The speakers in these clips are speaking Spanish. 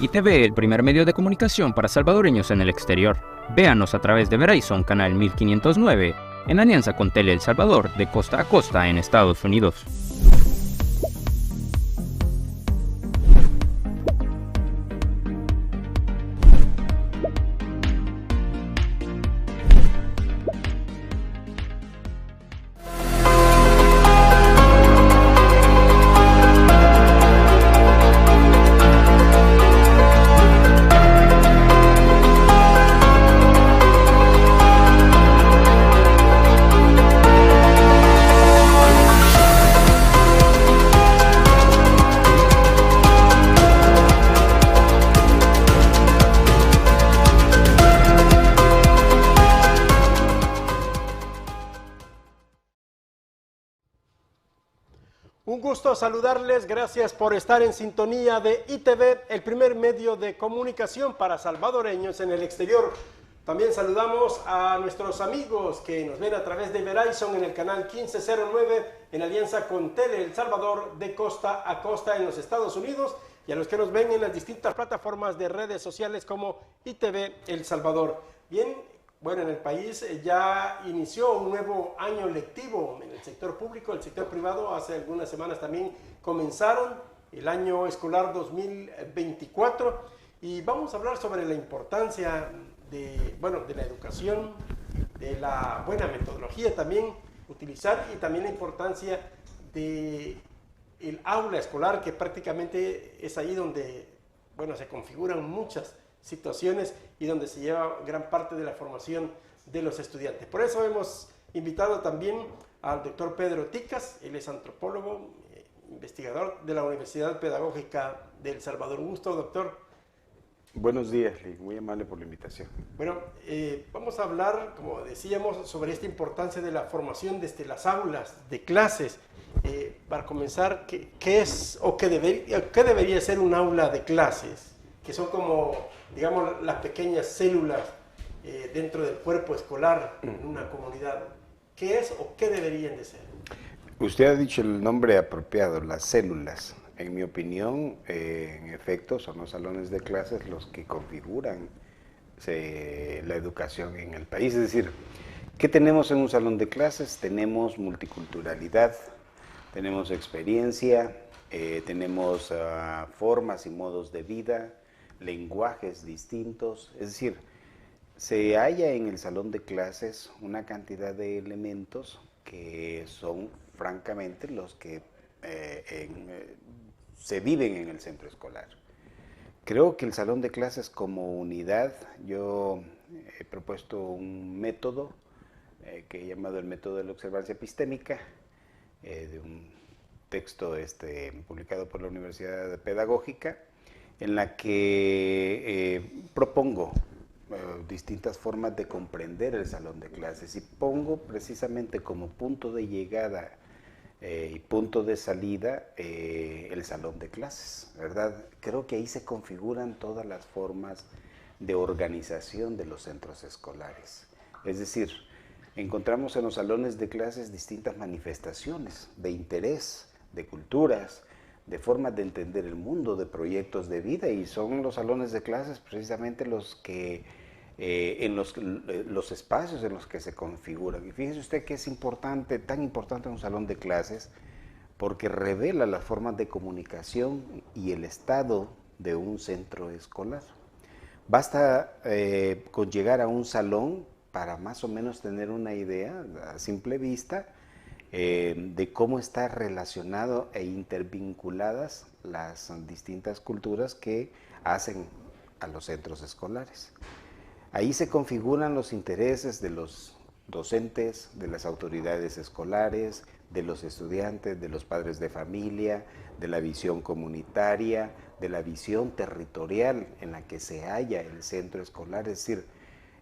ITV, el primer medio de comunicación para salvadoreños en el exterior. Véanos a través de Verizon Canal 1509, en alianza con Tele El Salvador, de costa a costa en Estados Unidos. Un gusto saludarles, gracias por estar en sintonía de ITV, el primer medio de comunicación para salvadoreños en el exterior. También saludamos a nuestros amigos que nos ven a través de Verizon en el canal 1509 en alianza con Tele El Salvador de costa a costa en los Estados Unidos y a los que nos ven en las distintas plataformas de redes sociales como ITV El Salvador. Bien, bueno, en el país ya inició un nuevo año lectivo en el sector público, el sector privado hace algunas semanas también comenzaron el año escolar 2024 y vamos a hablar sobre la importancia de la educación, de la buena metodología también utilizar y también la importancia de el aula escolar, que prácticamente es ahí donde, se configuran muchas situaciones y donde se lleva gran parte de la formación de los estudiantes. Por eso hemos invitado también al doctor Pedro Ticas, él es antropólogo, investigador de la Universidad Pedagógica de El Salvador. Un gusto, doctor. Buenos días, Lee. Muy amable por la invitación. Bueno, vamos a hablar, como decíamos, sobre esta importancia de la formación desde las aulas de clases. Para comenzar, ¿qué es o qué debería ser un aula de clases? Que son como, digamos, las pequeñas células dentro del cuerpo escolar en una comunidad. ¿Qué es o qué deberían de ser? Usted ha dicho el nombre apropiado, las células. En mi opinión, en efecto, son los salones de clases los que configuran la educación en el país. Es decir, ¿qué tenemos en un salón de clases? Tenemos multiculturalidad, tenemos experiencia, tenemos formas y modos de vida, lenguajes distintos. Es decir, se halla en el salón de clases una cantidad de elementos que son francamente los que se viven en el centro escolar. Creo que el salón de clases como unidad, yo he propuesto un método que he llamado el método de la observancia epistémica, de un texto publicado por la Universidad Pedagógica, en la que propongo distintas formas de comprender el salón de clases y pongo precisamente como punto de llegada y punto de salida el salón de clases, ¿verdad? Creo que ahí se configuran todas las formas de organización de los centros escolares. Es decir, encontramos en los salones de clases distintas manifestaciones de interés, de culturas, de formas de entender el mundo, de proyectos de vida, y son los salones de clases precisamente los que los espacios en los que se configuran. Y fíjese usted que es importante, tan importante un salón de clases, porque revela las formas de comunicación y el estado de un centro escolar. Basta con llegar a un salón para más o menos tener una idea a simple vista de cómo están relacionadas e intervinculadas las distintas culturas que hacen a los centros escolares. Ahí se configuran los intereses de los docentes, de las autoridades escolares, de los estudiantes, de los padres de familia, de la visión comunitaria, de la visión territorial en la que se halla el centro escolar. Es decir,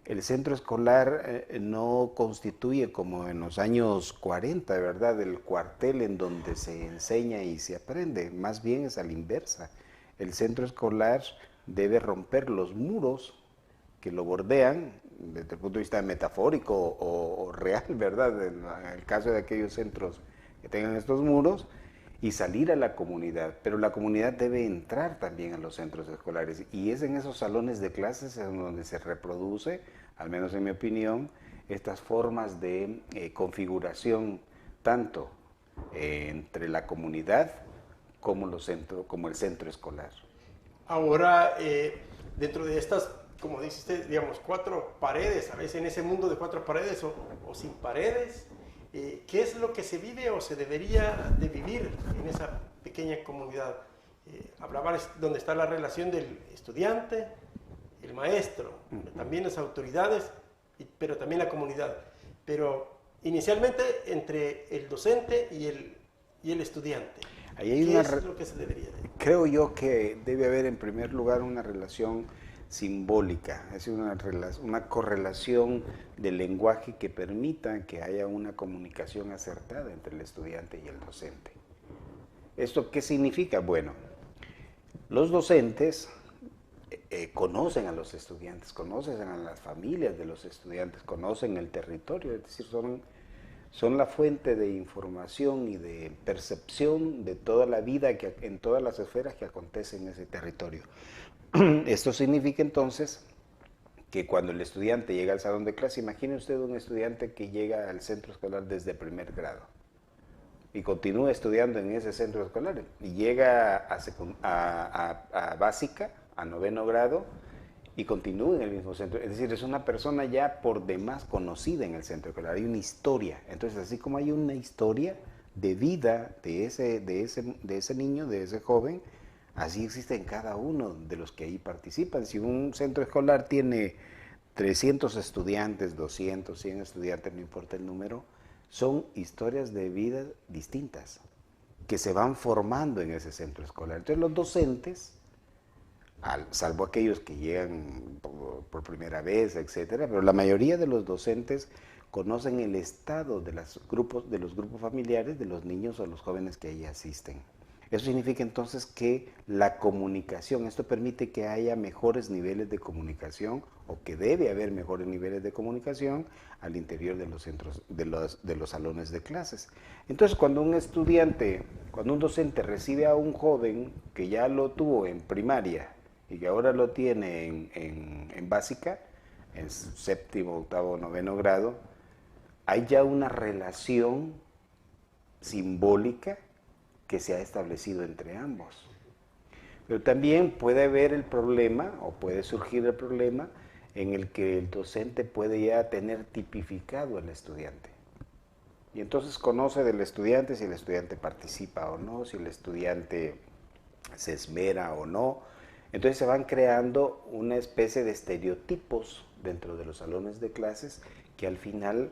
el centro escolar no constituye como en los años 40, ¿verdad?, el cuartel en donde se enseña y se aprende. Más bien es a la inversa. El centro escolar debe romper los muros que lo bordean desde el punto de vista metafórico o real, ¿verdad? En el caso de aquellos centros que tengan estos muros, y salir a la comunidad, pero la comunidad debe entrar también a los centros escolares y es en esos salones de clases en donde se reproduce, al menos en mi opinión, estas formas de configuración tanto entre la comunidad como el centro escolar. Ahora, dentro de estas, como dice usted, digamos, 4 paredes, a veces en ese mundo de 4 paredes o sin paredes, ¿qué es lo que se vive o se debería de vivir en esa pequeña comunidad? Hablaba donde está la relación del estudiante, el maestro, también las autoridades, pero también la comunidad. Pero inicialmente entre el docente y el estudiante. Ahí hay ¿Qué es lo que se debería de? Creo yo que debe haber en primer lugar una relación simbólica, es decir, una correlación del lenguaje que permita que haya una comunicación acertada entre el estudiante y el docente. ¿Esto qué significa? Bueno, los docentes conocen a los estudiantes, conocen a las familias de los estudiantes, conocen el territorio, es decir, son la fuente de información y de percepción de toda la vida en todas las esferas que acontecen en ese territorio. Esto significa entonces que cuando el estudiante llega al salón de clase, imagine usted un estudiante que llega al centro escolar desde primer grado y continúa estudiando en ese centro escolar y llega a básica, a 9º grado, y continúa en el mismo centro. Es decir, es una persona ya por demás conocida en el centro escolar, hay una historia. Entonces, así como hay una historia de vida de ese niño, de ese joven, así existe en cada uno de los que ahí participan. Si un centro escolar tiene 300 estudiantes, 200, 100 estudiantes, no importa el número, son historias de vida distintas que se van formando en ese centro escolar. Entonces los docentes, salvo aquellos que llegan por primera vez, etcétera, pero la mayoría de los docentes conocen el estado de los grupos familiares de los niños o los jóvenes que ahí asisten. Eso significa entonces que la comunicación, esto permite que haya mejores niveles de comunicación o que debe haber mejores niveles de comunicación al interior de los centros, de los salones de clases. Entonces, cuando un docente recibe a un joven que ya lo tuvo en primaria y que ahora lo tiene en básica, en 7º, 8º, 9º grado, hay ya una relación simbólica que se ha establecido entre ambos. Pero también puede haber el problema, o puede surgir el problema, en el que el docente puede ya tener tipificado al estudiante. Y entonces conoce del estudiante si el estudiante participa o no, si el estudiante se esmera o no. Entonces se van creando una especie de estereotipos dentro de los salones de clases que al final,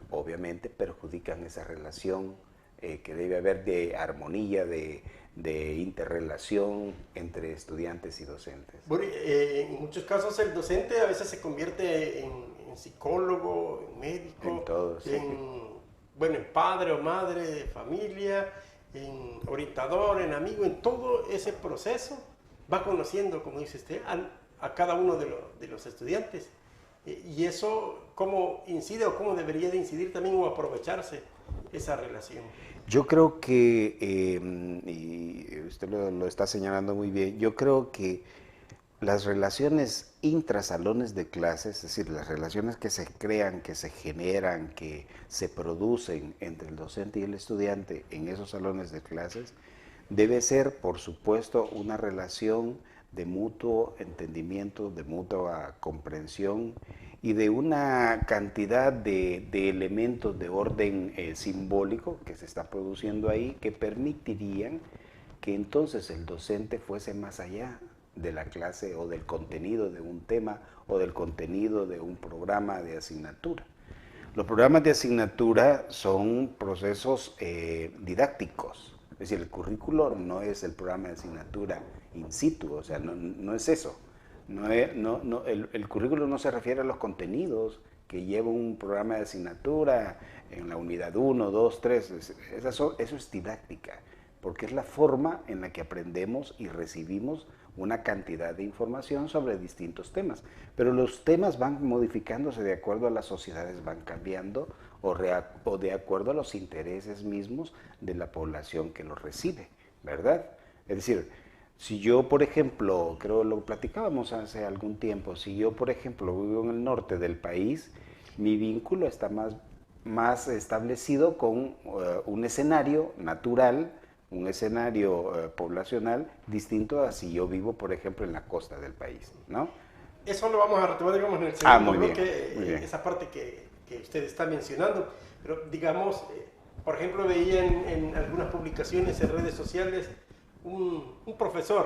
obviamente, perjudican esa relación que debe haber de armonía, de interrelación entre estudiantes y docentes. Bueno, en muchos casos el docente a veces se convierte en psicólogo, en médico, en todo, sí. en padre o madre de familia, en orientador, en amigo, en todo ese proceso va conociendo, como dice usted, a cada uno de los estudiantes. Y eso, ¿cómo incide o cómo debería de incidir también o aprovecharse esa relación? Yo creo que, y usted lo está señalando muy bien, yo creo que las relaciones intrasalones de clases, es decir, las relaciones que se crean, que se generan, que se producen entre el docente y el estudiante en esos salones de clases, debe ser, por supuesto, una relación de mutuo entendimiento, de mutua comprensión y de una cantidad de elementos de orden simbólico que se está produciendo ahí que permitirían que entonces el docente fuese más allá de la clase o del contenido de un tema o del contenido de un programa de asignatura. Los programas de asignatura son procesos didácticos, es decir, el currículo no es el programa de asignatura in situ, o sea, no es eso. El currículo no se refiere a los contenidos que lleva un programa de asignatura en la unidad 1, 2, 3, eso es didáctica, porque es la forma en la que aprendemos y recibimos una cantidad de información sobre distintos temas, pero los temas van modificándose de acuerdo a las sociedades, van cambiando o de acuerdo a los intereses mismos de la población que los recibe, ¿verdad? Es decir, si yo, por ejemplo, creo lo platicábamos hace algún tiempo, si yo, por ejemplo, vivo en el norte del país, mi vínculo está más establecido con un escenario natural, un escenario poblacional distinto a si yo vivo, por ejemplo, en la costa del país, ¿no? Eso lo vamos a retomar, digamos, en el segundo muy bloque, bien. esa parte que usted está mencionando. Pero, digamos, por ejemplo, veía en algunas publicaciones en redes sociales un profesor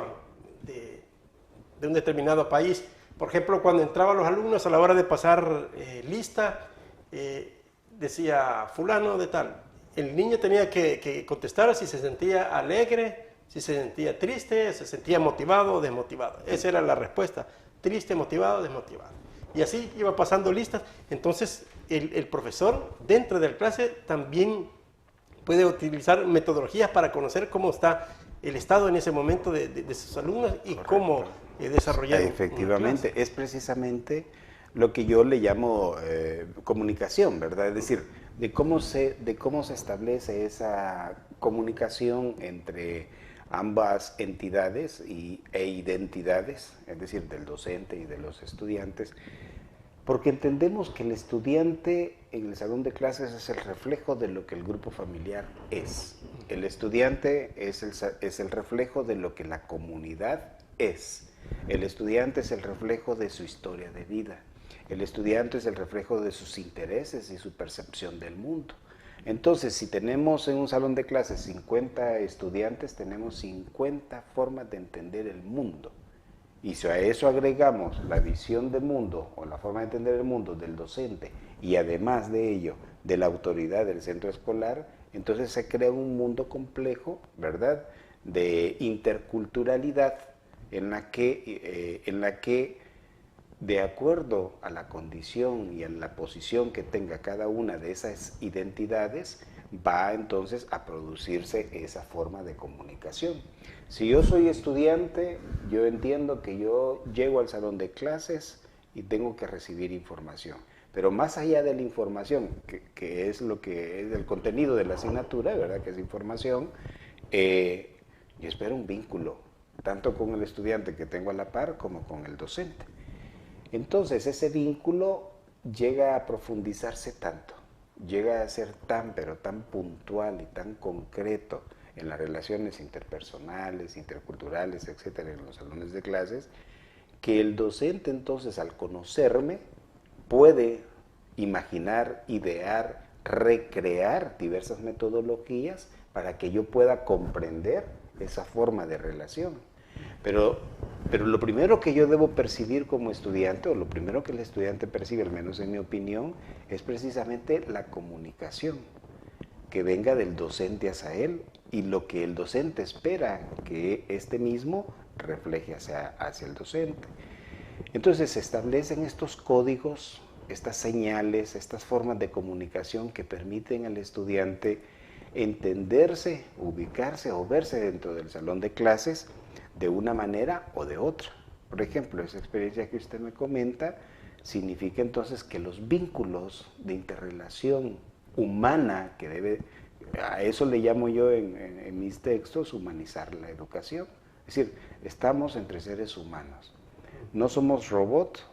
de un determinado país, por ejemplo, cuando entraban los alumnos a la hora de pasar lista, decía fulano de tal. El niño tenía que contestar si se sentía alegre, si se sentía triste, se sentía motivado o desmotivado. Esa era la respuesta, triste, motivado, desmotivado. Y así iba pasando listas. Entonces, el profesor dentro de la clase también puede utilizar metodologías para conocer cómo está el estado en ese momento de sus alumnos y Correcto. Cómo desarrollar. Efectivamente, es precisamente lo que yo le llamo comunicación, ¿verdad? Es decir, de cómo se establece esa comunicación entre ambas entidades e identidades, es decir, del docente y de los estudiantes, porque entendemos que el estudiante en el salón de clases es el reflejo de lo que el grupo familiar es. El estudiante es el reflejo de lo que la comunidad es. El estudiante es el reflejo de su historia de vida. El estudiante es el reflejo de sus intereses y su percepción del mundo. Entonces, si tenemos en un salón de clases 50 estudiantes, tenemos 50 formas de entender el mundo. Y si a eso agregamos la visión del mundo o la forma de entender el mundo del docente y además de ello de la autoridad del centro escolar, entonces se crea un mundo complejo, ¿verdad?, de interculturalidad en la que de acuerdo a la condición y a la posición que tenga cada una de esas identidades, va entonces a producirse esa forma de comunicación. Si yo soy estudiante, yo entiendo que yo llego al salón de clases y tengo que recibir información. Pero más allá de la información, que es lo que es el contenido de la asignatura, ¿verdad?, que es información, yo espero un vínculo, tanto con el estudiante que tengo a la par como con el docente. Entonces, ese vínculo llega a profundizarse tanto, llega a ser tan, pero tan puntual y tan concreto en las relaciones interpersonales, interculturales, etcétera, en los salones de clases, que el docente entonces, al conocerme, puede imaginar, idear, recrear diversas metodologías para que yo pueda comprender esa forma de relación. Pero lo primero que yo debo percibir como estudiante, o lo primero que el estudiante percibe, al menos en mi opinión, es precisamente la comunicación, que venga del docente hacia él y lo que el docente espera que este mismo refleje hacia el docente. Entonces se establecen estos códigos, estas señales, estas formas de comunicación que permiten al estudiante entenderse, ubicarse o verse dentro del salón de clases de una manera o de otra. Por ejemplo, esa experiencia que usted me comenta significa entonces que los vínculos de interrelación humana que debe, a eso le llamo yo en mis textos, humanizar la educación. Es decir, estamos entre seres humanos. No somos robots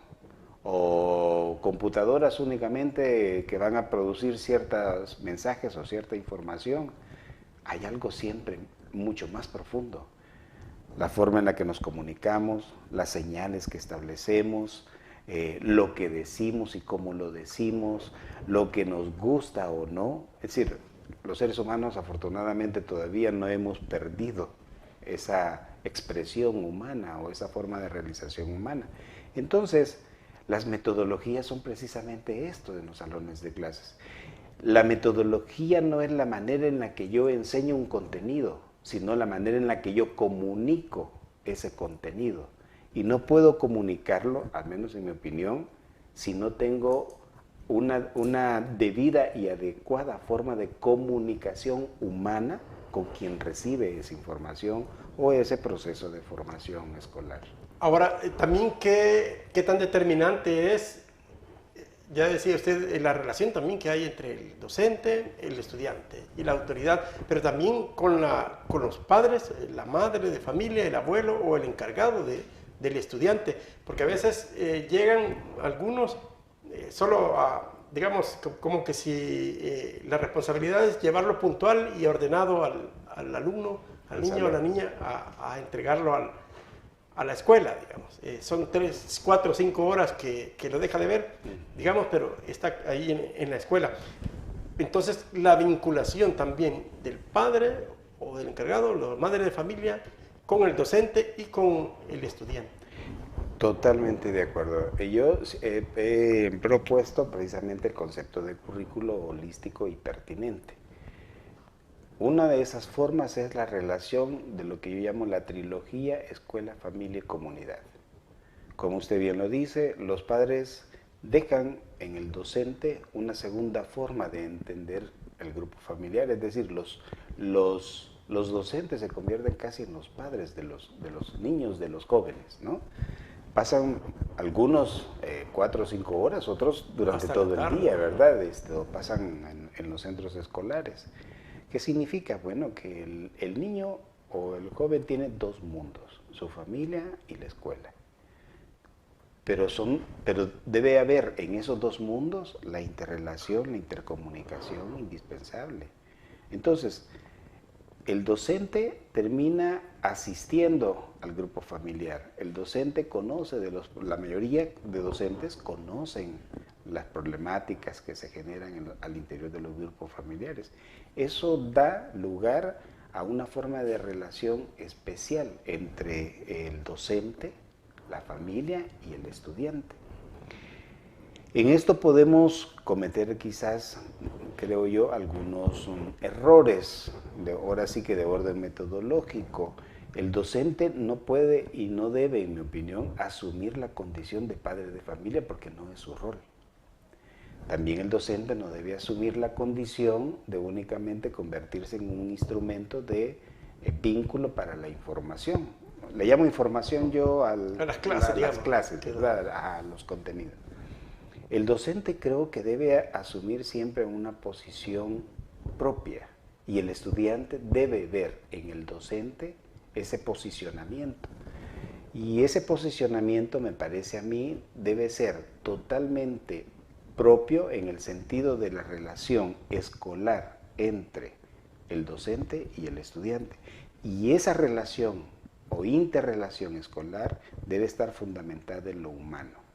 o computadoras únicamente que van a producir ciertos mensajes o cierta información. Hay algo siempre mucho más profundo. La forma en la que nos comunicamos, las señales que establecemos, lo que decimos y cómo lo decimos, lo que nos gusta o no. Es decir, los seres humanos afortunadamente todavía no hemos perdido esa expresión humana o esa forma de realización humana. Entonces, las metodologías son precisamente esto en los salones de clases. La metodología no es la manera en la que yo enseño un contenido, sino la manera en la que yo comunico ese contenido. Y no puedo comunicarlo, al menos en mi opinión, si no tengo una debida y adecuada forma de comunicación humana con quien recibe esa información o ese proceso de formación escolar. Ahora, también qué tan determinante es, ya decía usted, la relación también que hay entre el docente, el estudiante y la autoridad, pero también con los padres, la madre de familia, el abuelo o el encargado del estudiante, porque a veces llegan algunos solo a, digamos, como que si la responsabilidad es llevarlo puntual y ordenado al alumno, al niño o a la niña, a entregarlo a la escuela, digamos. Son 3, 4, 5 horas que lo deja de ver, digamos, pero está ahí en la escuela. Entonces, la vinculación también del padre o del encargado, la madre de familia, con el docente y con el estudiante. Totalmente de acuerdo. Yo he propuesto precisamente el concepto de currículo holístico y pertinente. Una de esas formas es la relación de lo que yo llamo la trilogía escuela, familia y comunidad. Como usted bien lo dice, los padres dejan en el docente una segunda forma de entender el grupo familiar, es decir, los docentes se convierten casi en los padres de los niños, de los jóvenes, ¿no? Pasan algunos 4 o 5 horas, otros durante hasta todo el día, ¿verdad? Pasan en los centros escolares. ¿Qué significa? Bueno, que el niño o el joven tiene dos mundos, su familia y la escuela. Pero debe haber en esos dos mundos la interrelación, la intercomunicación indispensable. Entonces, el docente termina asistiendo al grupo familiar. El docente conoce, la mayoría de docentes conocen las problemáticas que se generan al interior de los grupos familiares. Eso da lugar a una forma de relación especial entre el docente, la familia y el estudiante. En esto podemos cometer quizás, creo yo, algunos errores, ahora sí que de orden metodológico. El docente no puede y no debe, en mi opinión, asumir la condición de padre de familia porque no es su rol. También el docente no debe asumir la condición de únicamente convertirse en un instrumento de vínculo para la información. Le llamo información yo a las clases, ¿verdad? A los contenidos. El docente creo que debe asumir siempre una posición propia y el estudiante debe ver en el docente ese posicionamiento. Y ese posicionamiento, me parece a mí, debe ser totalmente propio en el sentido de la relación escolar entre el docente y el estudiante. Y esa relación o interrelación escolar debe estar fundamentada en lo humano.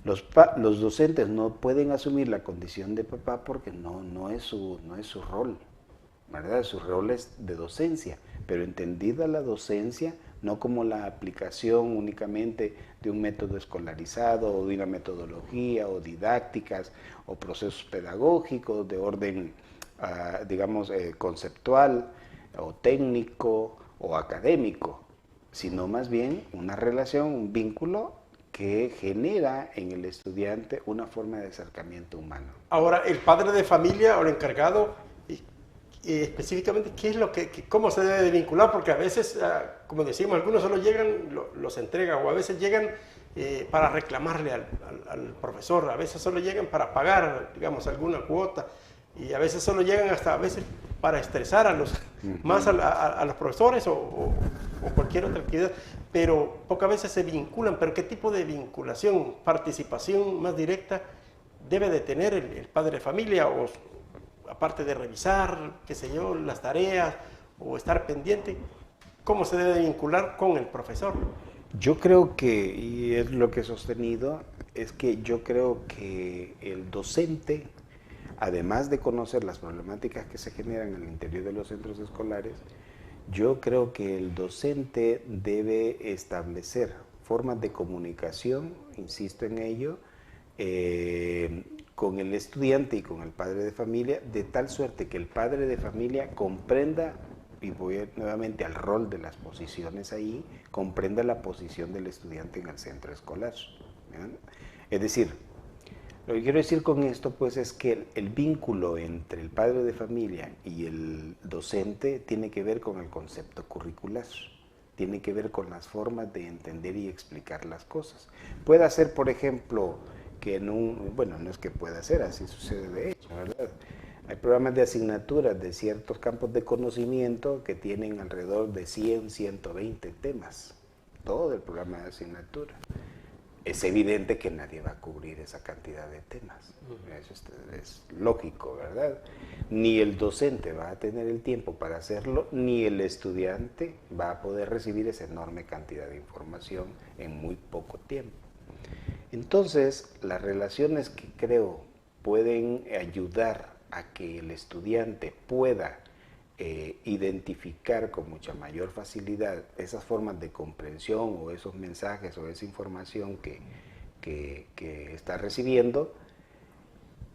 Los docentes no pueden asumir la condición de papá porque no es su rol, ¿verdad? Su rol es de docencia, pero entendida la docencia no como la aplicación únicamente de un método escolarizado o de una metodología o didácticas o procesos pedagógicos de orden, digamos, conceptual o técnico o académico, sino más bien una relación, un vínculo que genera en el estudiante una forma de acercamiento humano. Ahora, el padre de familia o el encargado, específicamente, ¿cómo se debe de vincular? Porque a veces, como decimos, algunos solo llegan, los entrega, o a veces llegan para reclamarle al profesor, a veces solo llegan para pagar, digamos, alguna cuota, y a veces solo llegan hasta a veces para estresar a los profesores o cualquier otra actividad, pero pocas veces se vinculan. Pero ¿qué tipo de vinculación, participación más directa debe de tener el padre de familia? O aparte de revisar, qué sé yo, las tareas o estar pendiente, ¿cómo se debe vincular con el profesor? Yo creo que, y es lo que he sostenido, es que yo creo que el docente, además de conocer las problemáticas que se generan en el interior de los centros escolares, yo creo que el docente debe establecer formas de comunicación, insisto en ello, con el estudiante y con el padre de familia, de tal suerte que el padre de familia comprenda, y voy nuevamente al rol de las posiciones ahí, comprenda la posición del estudiante en el centro escolar, ¿verdad? Es decir, Lo que quiero decir con esto, pues, es que el vínculo entre el padre de familia y el docente tiene que ver con el concepto curricular, tiene que ver con las formas de entender y explicar las cosas. Puede ser, por ejemplo, que en bueno, no es que pueda ser, así sucede de hecho, ¿verdad? Hay programas de asignaturas de ciertos campos de conocimiento que tienen alrededor de 100, 120 temas, todo el programa de asignatura. Es evidente que nadie va a cubrir esa cantidad de temas. Eso es lógico, ¿verdad? Ni el docente va a tener el tiempo para hacerlo, ni el estudiante va a poder recibir esa enorme cantidad de información en muy poco tiempo. Entonces, las relaciones que creo pueden ayudar a que el estudiante pueda identificar con mucha mayor facilidad esas formas de comprensión o esos mensajes o esa información que está recibiendo,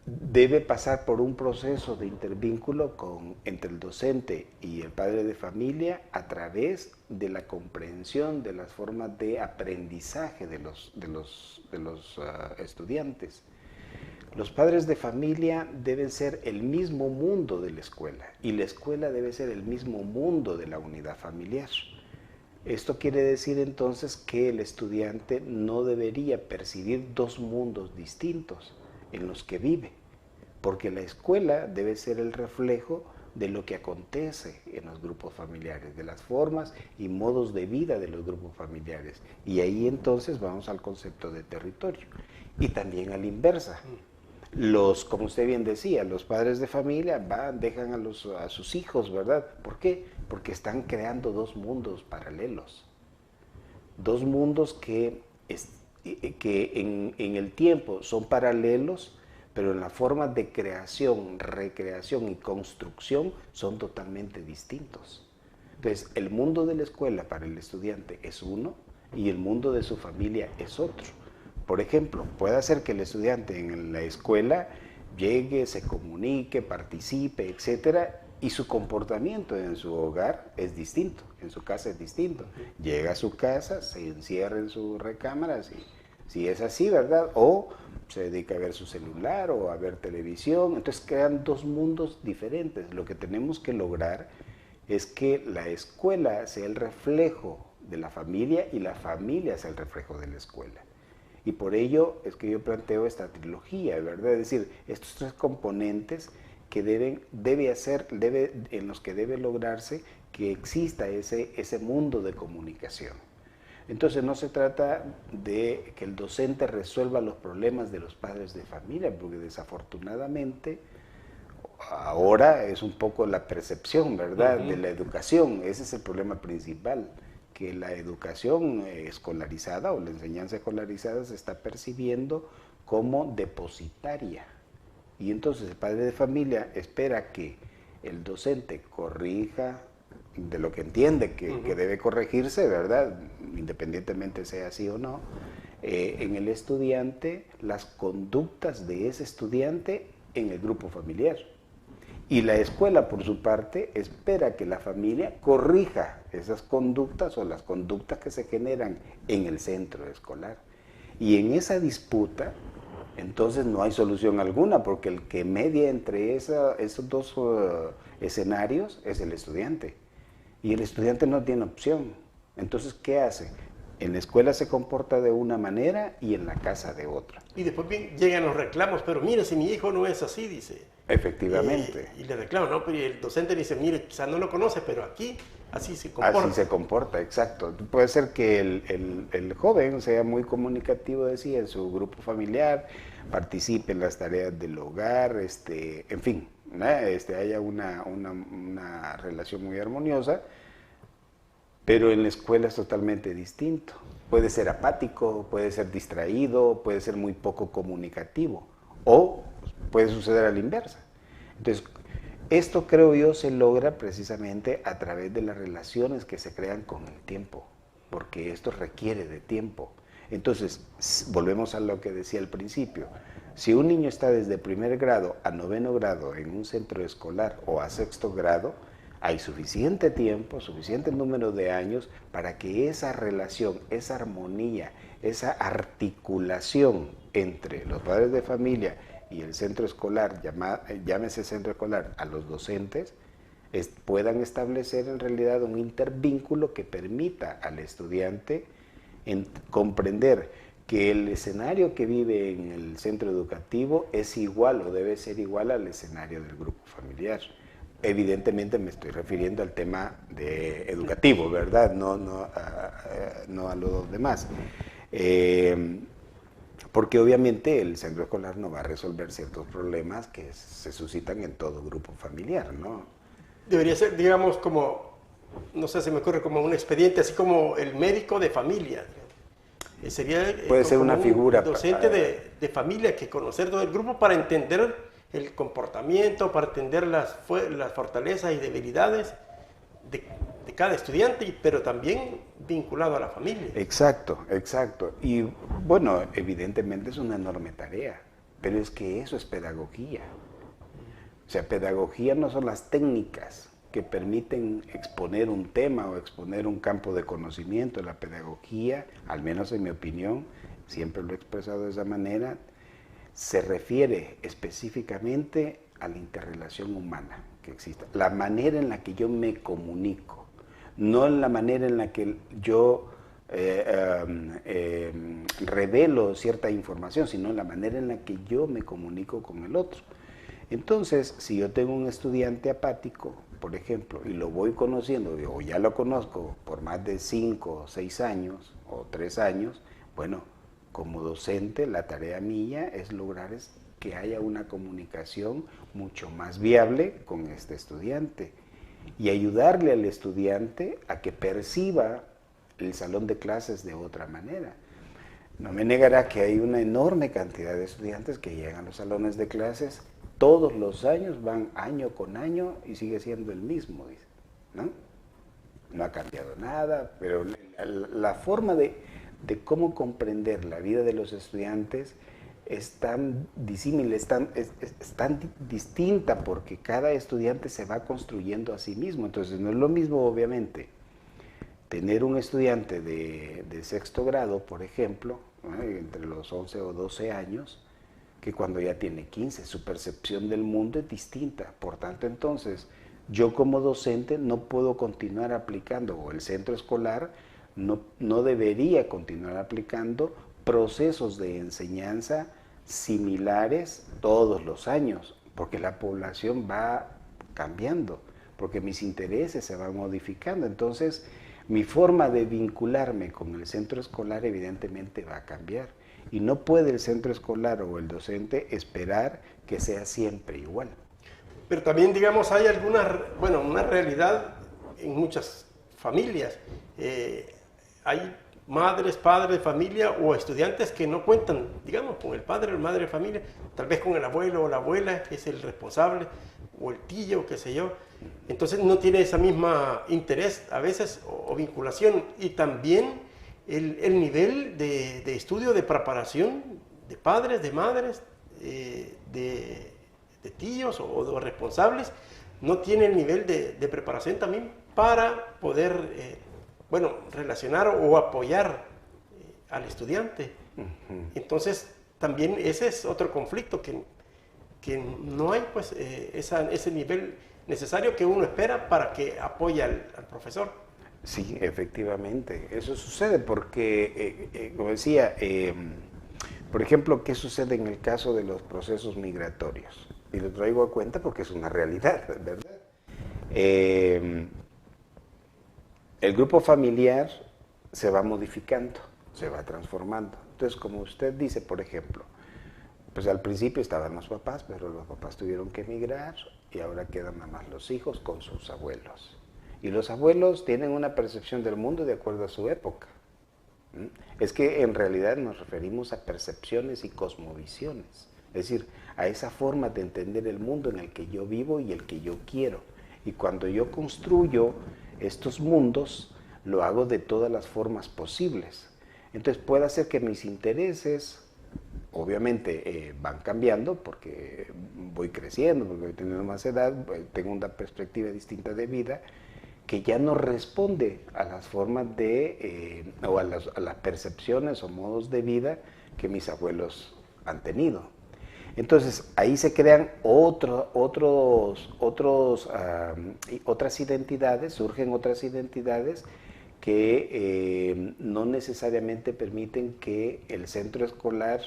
debe pasar por un proceso de intervínculo entre el docente y el padre de familia a través de la comprensión de las formas de aprendizaje de los estudiantes. Los padres de familia deben ser el mismo mundo de la escuela y la escuela debe ser el mismo mundo de la unidad familiar. Esto quiere decir entonces que el estudiante no debería percibir dos mundos distintos en los que vive, porque la escuela debe ser el reflejo de lo que acontece en los grupos familiares, de las formas y modos de vida de los grupos familiares. Y ahí entonces vamos al concepto de territorio. Y también a la inversa. Como usted bien decía, los padres de familia dejan a sus hijos, ¿verdad? ¿Por qué? Porque están creando dos mundos paralelos. Dos mundos que en el tiempo son paralelos, pero en la forma de creación, recreación y construcción son totalmente distintos. Entonces, el mundo de la escuela para el estudiante es uno y el mundo de su familia es otro. Por ejemplo, puede ser que el estudiante en la escuela llegue, se comunique, participe, etcétera, y su comportamiento en su hogar es distinto, en su casa es distinto. Llega a su casa, se encierra en su recámara, si es así, ¿verdad? O se dedica a ver su celular o a ver televisión, entonces crean dos mundos diferentes. Lo que tenemos que lograr es que la escuela sea el reflejo de la familia y la familia sea el reflejo de la escuela. Y por ello es que yo planteo esta trilogía, ¿verdad? Es decir, estos tres componentes que en los que debe lograrse que exista ese mundo de comunicación. Entonces no se trata de que el docente resuelva los problemas de los padres de familia, porque desafortunadamente ahora es un poco la percepción, ¿verdad?, de la educación. Ese es el problema principal, que la educación escolarizada o la enseñanza escolarizada se está percibiendo como depositaria. Y entonces el padre de familia espera que el docente corrija de lo que entiende que debe corregirse, ¿verdad?, independientemente sea así o no, en el estudiante, las conductas de ese estudiante en el grupo familiar. Y la escuela, por su parte, espera que la familia corrija esas conductas o las conductas que se generan en el centro escolar. Y en esa disputa, entonces no hay solución alguna, porque el que media entre esos dos escenarios es el estudiante. Y el estudiante no tiene opción. Entonces, ¿qué hace? En la escuela se comporta de una manera y en la casa de otra. Y después llegan los reclamos, pero mire, si mi hijo no es así, dice. Efectivamente. Y le reclaman, ¿no? Pero el docente dice, mire, quizás no lo conoce, pero aquí así se comporta. Así se comporta, exacto. Puede ser que el joven sea muy comunicativo, decía, en su grupo familiar, participe en las tareas del hogar, en fin, haya una relación muy armoniosa, pero en la escuela es totalmente distinto. Puede ser apático, puede ser distraído, puede ser muy poco comunicativo, o puede suceder a la inversa. Entonces, esto creo yo se logra precisamente a través de las relaciones que se crean con el tiempo, porque esto requiere de tiempo. Entonces, volvemos a lo que decía al principio. Si un niño está desde primer grado a 9º grado en un centro escolar o a 6º grado, Hay suficiente tiempo, suficiente número de años para que esa relación, esa armonía, esa articulación entre los padres de familia y el centro escolar, llámese centro escolar, a los docentes, puedan establecer en realidad un intervínculo que permita al estudiante comprender que el escenario que vive en el centro educativo es igual o debe ser igual al escenario del grupo familiar. Evidentemente me estoy refiriendo al tema educativo, ¿verdad? No a los demás. Porque obviamente el centro escolar no va a resolver ciertos problemas que se suscitan en todo grupo familiar, ¿no? Debería ser, digamos, como, no sé, se me ocurre como un expediente, así como el médico de familia. Sería puede ser una figura docente de familia que conocer todo el grupo para entender el comportamiento, para entender las fortalezas y debilidades de cada estudiante, pero también vinculado a la familia. Exacto, exacto. Y bueno, evidentemente es una enorme tarea, pero es que eso es pedagogía. O sea, pedagogía no son las técnicas que permiten exponer un tema o exponer un campo de conocimiento. La pedagogía, al menos en mi opinión, siempre lo he expresado de esa manera, se refiere específicamente a la interrelación humana que existe, la manera en la que yo me comunico, no en la manera en la que yo revelo cierta información, sino en la manera en la que yo me comunico con el otro. Entonces, si yo tengo un estudiante apático, por ejemplo, y lo voy conociendo, o ya lo conozco por más de 5 o 6 años, o 3 años, bueno, como docente, la tarea mía es lograr que haya una comunicación mucho más viable con este estudiante y ayudarle al estudiante a que perciba el salón de clases de otra manera. No me negará que hay una enorme cantidad de estudiantes que llegan a los salones de clases todos los años, van año con año y sigue siendo el mismo, ¿no? No ha cambiado nada, pero la forma de cómo comprender la vida de los estudiantes es tan disímil, es tan distinta porque cada estudiante se va construyendo a sí mismo. Entonces no es lo mismo, obviamente, tener un estudiante de sexto grado, por ejemplo, ¿no?, entre los 11 o 12 años, que cuando ya tiene 15, su percepción del mundo es distinta. Por tanto, entonces, yo como docente no puedo continuar aplicando, o el centro escolar no debería continuar aplicando procesos de enseñanza similares todos los años, porque la población va cambiando, porque mis intereses se van modificando. Entonces, mi forma de vincularme con el centro escolar evidentemente va a cambiar. Y no puede el centro escolar o el docente esperar que sea siempre igual. Pero también, digamos, hay una realidad en muchas familias. Hay madres, padres de familia o estudiantes que no cuentan, digamos, con el padre o la madre de familia, tal vez con el abuelo o la abuela, que es el responsable, o el tío, qué sé yo. Entonces no tiene esa misma interés a veces o vinculación. Y también el nivel de estudio, de preparación de padres, de madres, de tíos o de responsables, no tiene el nivel de preparación también para poder relacionar o apoyar al estudiante. Entonces también ese es otro conflicto, que no hay pues ese nivel necesario que uno espera para que apoye al profesor. Sí, efectivamente, eso sucede porque, como decía, por ejemplo, ¿qué sucede en el caso de los procesos migratorios? Y lo traigo a cuenta porque es una realidad, ¿verdad? El grupo familiar se va modificando, se va transformando. Entonces, como usted dice, por ejemplo, pues al principio estaban los papás, pero los papás tuvieron que emigrar y ahora quedan nada más los hijos con sus abuelos. Y los abuelos tienen una percepción del mundo de acuerdo a su época. Es que en realidad nos referimos a percepciones y cosmovisiones, es decir, a esa forma de entender el mundo en el que yo vivo y el que yo quiero. Y cuando yo construyo estos mundos, lo hago de todas las formas posibles. Entonces puede hacer que mis intereses obviamente van cambiando porque voy creciendo, porque voy teniendo más edad, tengo una perspectiva distinta de vida que ya no responde a las formas o a las percepciones o modos de vida que mis abuelos han tenido. Entonces ahí se crean otras identidades, surgen otras identidades que no necesariamente permiten que el centro escolar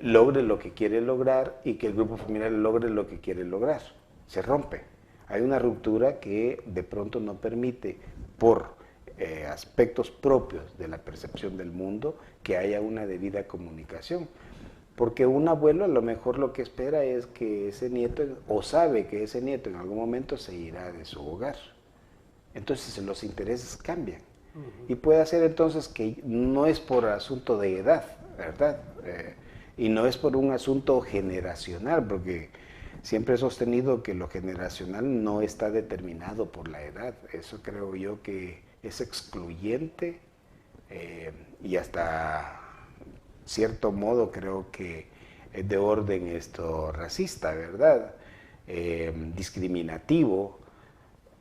logre lo que quiere lograr y que el grupo familiar logre lo que quiere lograr. Se rompe. Hay una ruptura que de pronto no permite, por aspectos propios de la percepción del mundo, que haya una debida comunicación. Porque un abuelo a lo mejor lo que espera es que ese nieto, o sabe que ese nieto en algún momento se irá de su hogar. Entonces los intereses cambian. Y puede ser entonces que no es por asunto de edad, ¿verdad? Y no es por un asunto generacional, porque siempre he sostenido que lo generacional no está determinado por la edad. Eso creo yo que es excluyente y hasta cierto modo creo que es de orden racista, ¿verdad? Discriminativo.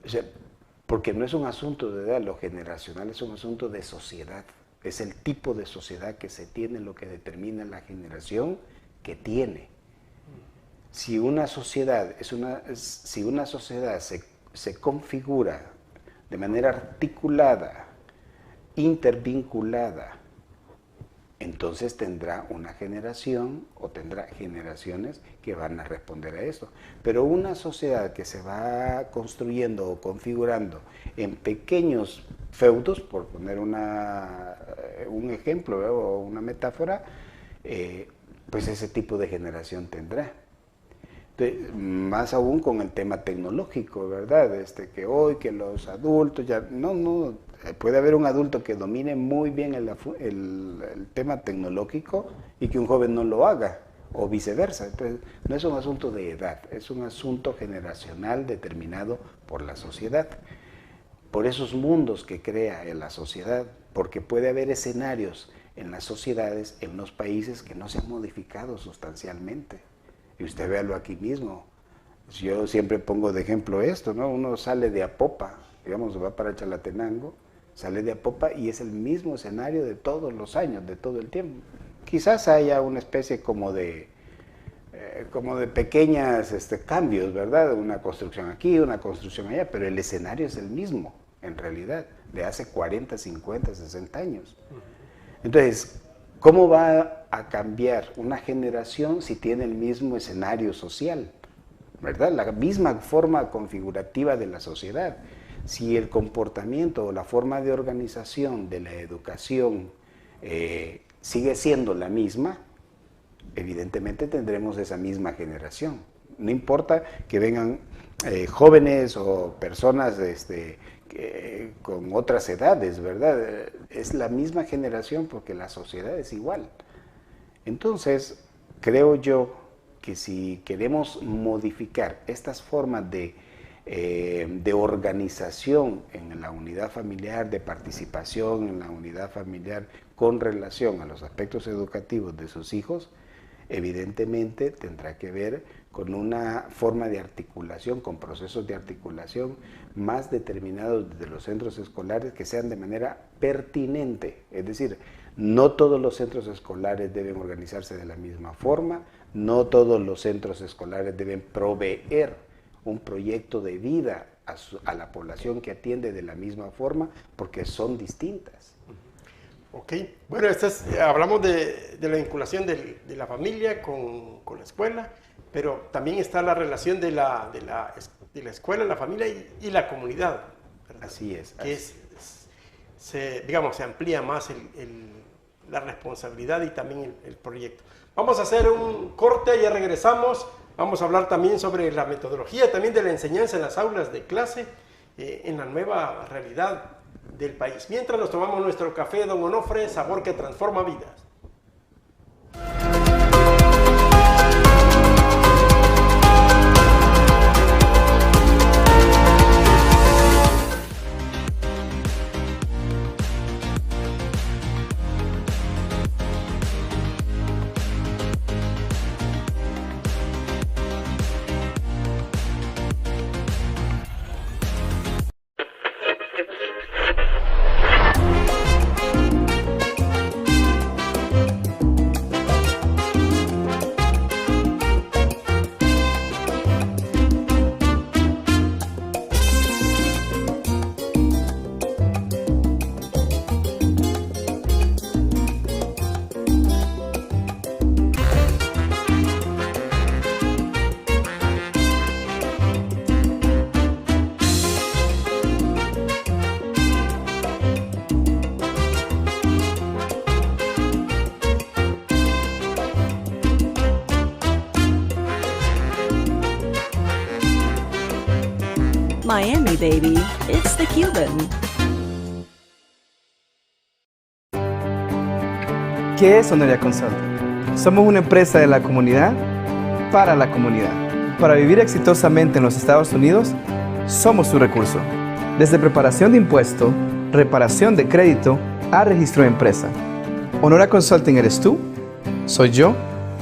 O sea, porque no es un asunto de edad, lo generacional es un asunto de sociedad. Es el tipo de sociedad que se tiene lo que determina la generación que tiene. Si una sociedad se configura de manera articulada, intervinculada, entonces tendrá una generación o tendrá generaciones que van a responder a esto. Pero una sociedad que se va construyendo o configurando en pequeños feudos, por poner un ejemplo o una metáfora, pues ese tipo de generación tendrá. Más aún con el tema tecnológico, ¿verdad? Que hoy que los adultos ya no puede haber un adulto que domine muy bien el tema tecnológico y que un joven no lo haga, o viceversa. Entonces, no es un asunto de edad, es un asunto generacional determinado por la sociedad, por esos mundos que crea en la sociedad, porque puede haber escenarios en las sociedades, en los países que no se han modificado sustancialmente. Y usted véalo aquí mismo. Yo siempre pongo de ejemplo esto, ¿no? Uno sale de Apopa, digamos, va para Chalatenango, sale de Apopa y es el mismo escenario de todos los años, de todo el tiempo. Quizás haya una especie como de pequeños cambios, ¿verdad? Una construcción aquí, una construcción allá, pero el escenario es el mismo, en realidad, de hace 40, 50, 60 años. Entonces, ¿cómo va a cambiar una generación si tiene el mismo escenario social? ¿Verdad? La misma forma configurativa de la sociedad. Si el comportamiento o la forma de organización de la educación sigue siendo la misma, evidentemente tendremos esa misma generación. No importa que vengan jóvenes o personas con otras edades, ¿verdad? Es la misma generación porque la sociedad es igual. Entonces, creo yo que si queremos modificar estas formas de organización en la unidad familiar, de participación en la unidad familiar con relación a los aspectos educativos de sus hijos, evidentemente tendrá que ver con una forma de articulación, con procesos de articulación más determinados desde los centros escolares que sean de manera pertinente. Es decir, no todos los centros escolares deben organizarse de la misma forma, no todos los centros escolares deben proveer un proyecto de vida a la población que atiende de la misma forma, porque son distintas. Ok, bueno, hablamos de la vinculación de la familia con la escuela, pero también está la relación de la escuela, la familia y la comunidad, ¿verdad? Así es. Que se amplía más la responsabilidad y también el proyecto. Vamos a hacer un corte, ya regresamos. Vamos a hablar también sobre la metodología, también de la enseñanza en las aulas de clase, en la nueva realidad del país. Mientras nos tomamos nuestro café Don Onofre, sabor que transforma vidas. Miami, baby. It's the Cuban. ¿Qué es Honoria Consulting? Somos una empresa de la comunidad para la comunidad. Para vivir exitosamente en los Estados Unidos, somos su recurso. Desde preparación de impuesto, reparación de crédito, a registro de empresa. Honoria Consulting eres tú, soy yo,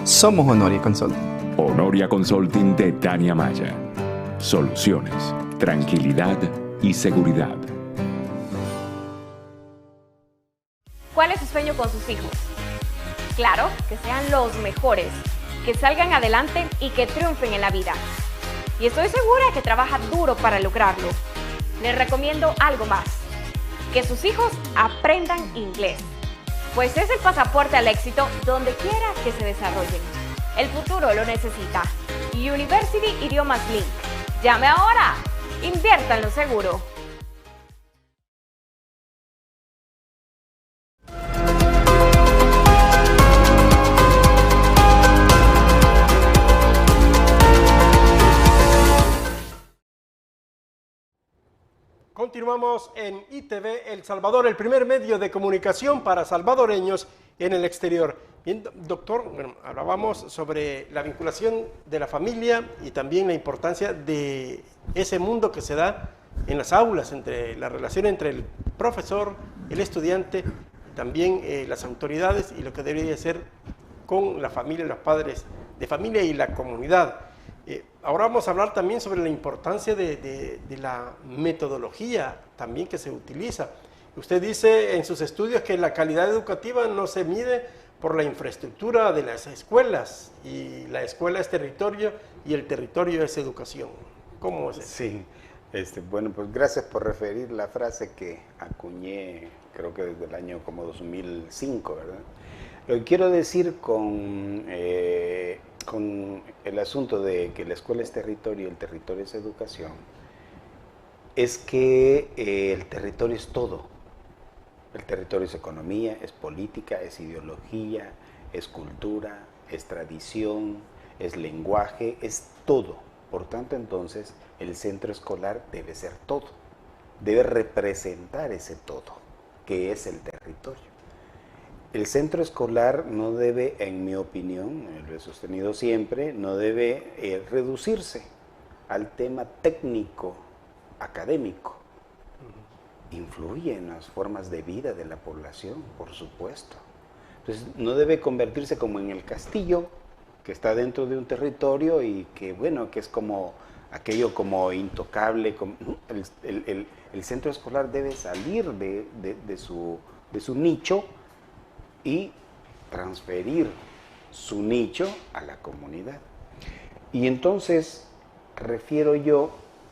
somos Honoria Consulting. Honoria Consulting de Tania Maya. Soluciones, tranquilidad y seguridad. ¿Cuál es su sueño con sus hijos? Claro, que sean los mejores, que salgan adelante y que triunfen en la vida. Y estoy segura que trabaja duro para lograrlo. Les recomiendo algo más, que sus hijos aprendan inglés, pues es el pasaporte al éxito donde quiera que se desarrollen. El futuro lo necesita. University Idiomas Link. Llame ahora. Inviértanlo seguro. Continuamos en ITV El Salvador, el primer medio de comunicación para salvadoreños en el exterior. Bien, doctor, bueno, hablábamos sobre la vinculación de la familia y también la importancia de ese mundo que se da en las aulas, entre la relación entre el profesor, el estudiante, también las autoridades y lo que debería ser con la familia, los padres de familia y la comunidad. Ahora vamos a hablar también sobre la importancia de la metodología también que se utiliza. Usted dice en sus estudios que la calidad educativa no se mide por la infraestructura de las escuelas, y la escuela es territorio y el territorio es educación. ¿Cómo es eso? Sí, bueno, pues gracias por referir la frase que acuñé, creo que desde el año como 2005, ¿verdad? Lo que quiero decir con el asunto de que la escuela es territorio y el territorio es educación, es que el territorio es todo. El territorio es economía, es política, es ideología, es cultura, es tradición, es lenguaje, es todo. Por tanto, entonces, el centro escolar debe ser todo. Debe representar ese todo, que es el territorio. El centro escolar no debe, en mi opinión, lo he sostenido siempre, no debe reducirse al tema técnico, académico. Influye en las formas de vida de la población, por supuesto. Entonces, no debe convertirse como en el castillo que está dentro de un territorio y que, bueno, que es como aquello como intocable. El centro escolar debe salir de su nicho y transferir su nicho a la comunidad. Y entonces refiero yo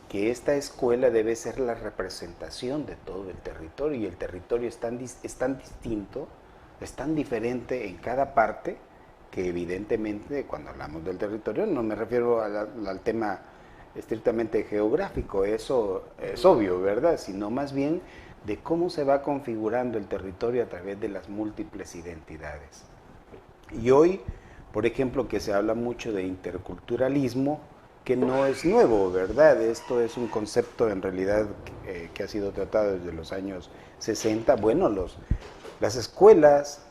que esta escuela debe ser la representación de todo el territorio, y el territorio es tan distinto, es tan diferente en cada parte, que evidentemente cuando hablamos del territorio no me refiero al tema estrictamente geográfico, eso es obvio, ¿verdad? Sino más bien de cómo se va configurando el territorio a través de las múltiples identidades. Y hoy, por ejemplo, que se habla mucho de interculturalismo, que no es nuevo, ¿verdad? Esto es un concepto en realidad que ha sido tratado desde los años 60. Bueno, las escuelas,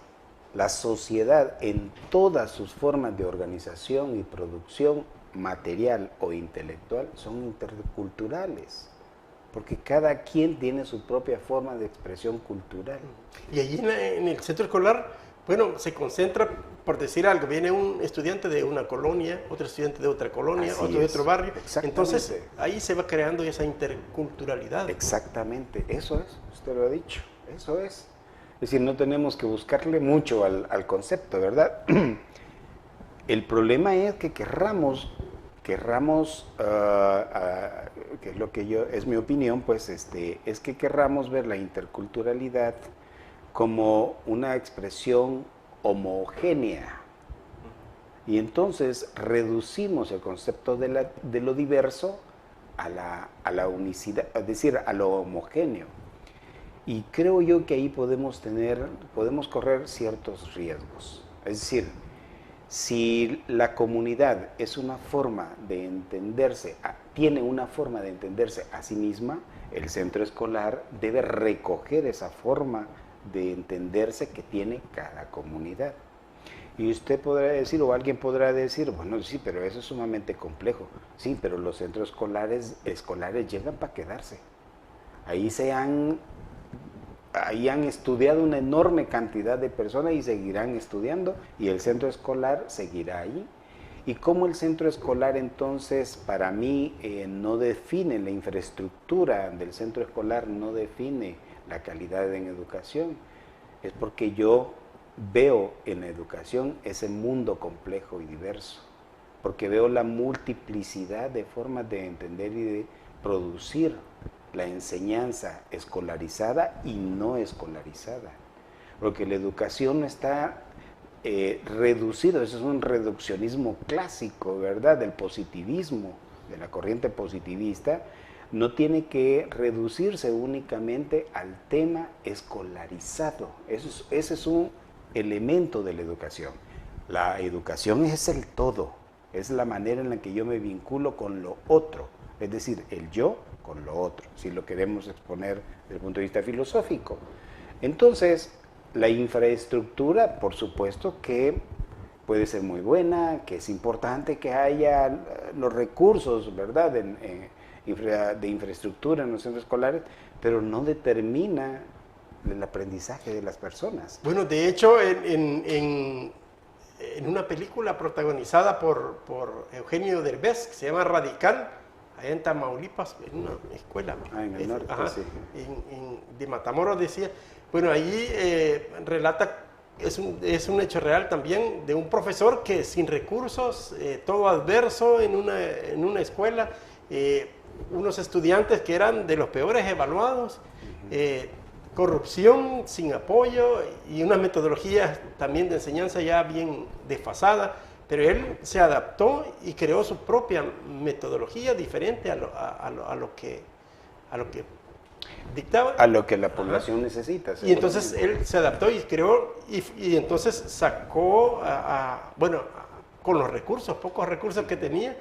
la sociedad en todas sus formas de organización y producción material o intelectual son interculturales, porque cada quien tiene su propia forma de expresión cultural. Y allí en el centro escolar, bueno, se concentra, por decir algo, viene un estudiante de una colonia, otro estudiante de otra colonia, Así otro de es. otro barrio. Entonces, Exactamente. ahí se va creando esa interculturalidad. Exactamente, eso es, usted lo ha dicho, eso es. Es decir, no tenemos que buscarle mucho al concepto, ¿verdad? El problema es que querramos, que es lo que es mi opinión, pues es que querramos ver la interculturalidad como una expresión homogénea. Y entonces reducimos el concepto de lo diverso a la unicidad, es decir, a lo homogéneo. Y creo yo que ahí podemos correr ciertos riesgos. Es decir, Si la comunidad es una forma de entenderse, tiene una forma de entenderse a sí misma, el centro escolar debe recoger esa forma de entenderse que tiene cada comunidad. Y usted podrá decir, o alguien podrá decir, bueno, sí, pero eso es sumamente complejo. Sí, pero los centros escolares llegan para quedarse. Ahí han estudiado una enorme cantidad de personas y seguirán estudiando, y el centro escolar seguirá ahí. Y cómo el centro escolar entonces, para mí, no define la infraestructura del centro escolar, no define la calidad en educación, es porque yo veo en la educación ese mundo complejo y diverso, porque veo la multiplicidad de formas de entender y de producir la enseñanza escolarizada y no escolarizada, porque la educación no está reducido, eso es un reduccionismo clásico, ¿verdad?, del positivismo, de la corriente positivista. No tiene que reducirse únicamente al tema escolarizado. Ese es un elemento de la educación. La educación es el todo, es la manera en la que yo me vinculo con lo otro, es decir, el yo con lo otro, si lo queremos exponer desde el punto de vista filosófico. Entonces, la infraestructura, por supuesto que puede ser muy buena, que es importante que haya los recursos, ¿verdad?, de infraestructura en los centros escolares, pero no determina el aprendizaje de las personas. Bueno, de hecho, en una película protagonizada por Eugenio Derbez, que se llama Radical, allá en Tamaulipas, en una escuela. En el norte, sí. De Matamoros, decía. Bueno, ahí relata, es un hecho real también, de un profesor que sin recursos, todo adverso en una escuela, unos estudiantes que eran de los peores evaluados, corrupción sin apoyo y unas metodologías también de enseñanza ya bien desfasadas, pero él se adaptó y creó su propia metodología diferente a lo que dictaba. A lo que la población necesita. Y entonces él se adaptó y creó, y entonces sacó, con los recursos, pocos recursos que tenía,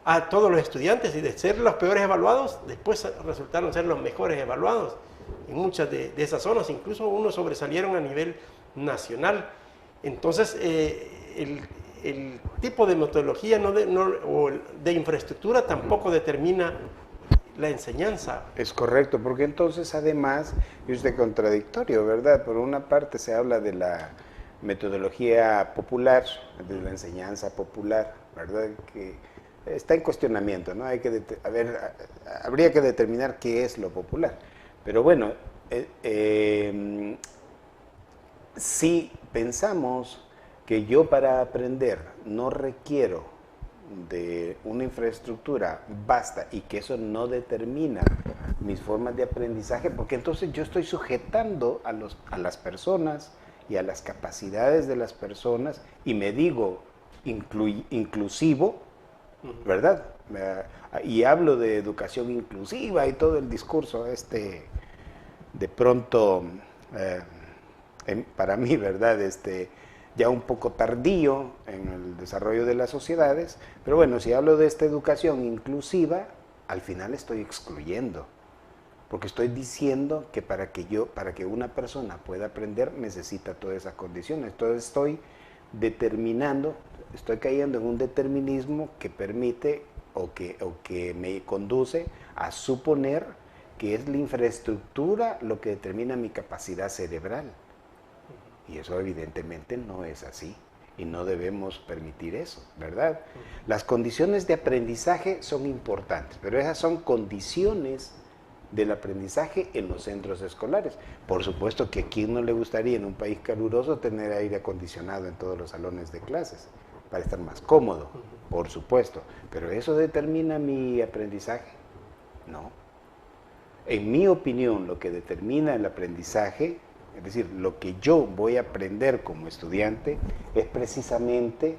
a todos los estudiantes, y de ser los peores evaluados, después resultaron ser los mejores evaluados en muchas de esas zonas, incluso unos sobresalieron a nivel nacional. Entonces, el tipo de metodología o de infraestructura tampoco determina la enseñanza. Es correcto, porque entonces además es de contradictorio, ¿verdad? Por una parte se habla de la metodología popular, de la enseñanza popular, ¿verdad?, que está en cuestionamiento, ¿no? Habría que determinar qué es lo popular. Pero bueno, si pensamos que yo para aprender no requiero de una infraestructura vasta y que eso no determina mis formas de aprendizaje, porque entonces yo estoy sujetando a las personas y a las capacidades de las personas y me digo inclusivo, ¿verdad? Y hablo de educación inclusiva y todo el discurso de pronto, para mí, ¿verdad?, ya un poco tardío en el desarrollo de las sociedades, pero bueno, si hablo de esta educación inclusiva, al final estoy excluyendo, porque estoy diciendo que para que una persona pueda aprender necesita todas esas condiciones. Entonces estoy cayendo en un determinismo que permite o que me conduce a suponer que es la infraestructura lo que determina mi capacidad cerebral. Y eso evidentemente no es así y no debemos permitir eso, ¿verdad? Las condiciones de aprendizaje son importantes, pero esas son condiciones del aprendizaje en los centros escolares. Por supuesto que a quién no le gustaría en un país caluroso tener aire acondicionado en todos los salones de clases para estar más cómodo, por supuesto, pero ¿eso determina mi aprendizaje? No. En mi opinión, lo que determina el aprendizaje, es decir, lo que yo voy a aprender como estudiante, es precisamente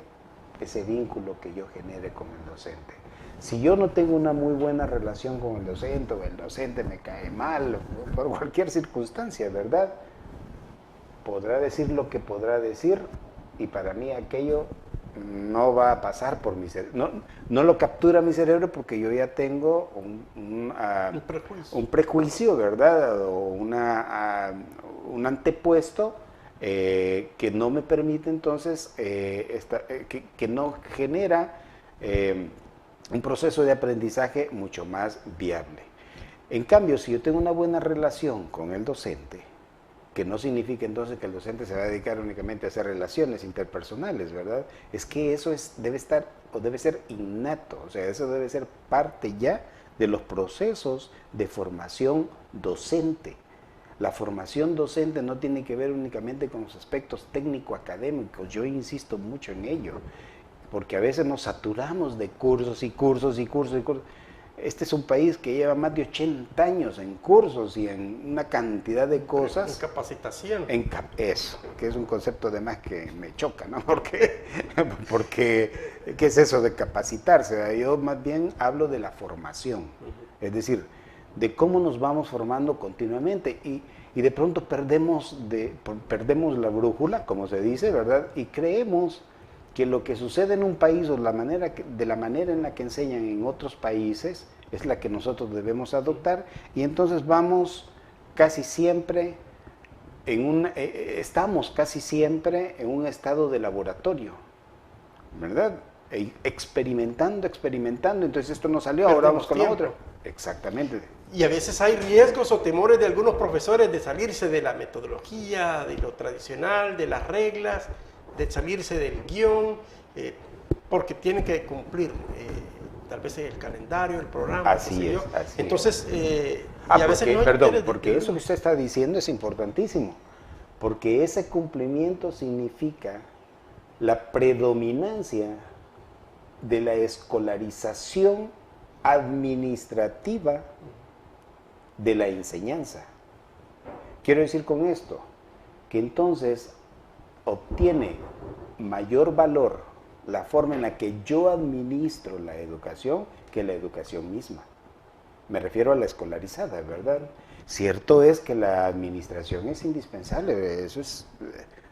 ese vínculo que yo genere con el docente. Si yo no tengo una muy buena relación con el docente, o el docente me cae mal, por cualquier circunstancia, ¿verdad?, podrá decir lo que podrá decir, y para mí aquello no va a pasar por mi cerebro, no lo captura mi cerebro porque yo ya tengo un prejuicio, ¿verdad? O un antepuesto que no me permite entonces, que no genera un proceso de aprendizaje mucho más viable. En cambio, si yo tengo una buena relación con el docente, que no significa entonces que el docente se va a dedicar únicamente a hacer relaciones interpersonales, ¿verdad? Es que eso debe ser innato, o sea, eso debe ser parte ya de los procesos de formación docente. La formación docente no tiene que ver únicamente con los aspectos técnico-académicos, yo insisto mucho en ello, porque a veces nos saturamos de cursos y cursos y cursos y cursos. Este es un país que lleva más de 80 años en cursos y en una cantidad de cosas. En capacitación. Eso, que es un concepto además que me choca, ¿no? Porque ¿qué es eso de capacitarse? Yo más bien hablo de la formación, es decir, de cómo nos vamos formando continuamente y de pronto perdemos la brújula, como se dice, ¿verdad? Y creemos que lo que sucede en un país o de la manera en la que enseñan en otros países es la que nosotros debemos adoptar y entonces vamos casi siempre estamos casi siempre en un estado de laboratorio, ¿verdad? Experimentando, entonces esto no salió, ahora vamos con la otra. Exactamente. Y a veces hay riesgos o temores de algunos profesores de salirse de la metodología, de lo tradicional, de las reglas, de salirse del guión, porque tienen que cumplir tal vez el calendario, el programa. Así es. Entonces, y a veces no hay perdón, porque eso que usted está diciendo es importantísimo, porque ese cumplimiento significa la predominancia de la escolarización administrativa de la enseñanza. Quiero decir con esto, que entonces obtiene mayor valor la forma en la que yo administro la educación que la educación misma. Me refiero a la escolarizada, ¿verdad? Cierto es que la administración es indispensable, eso es,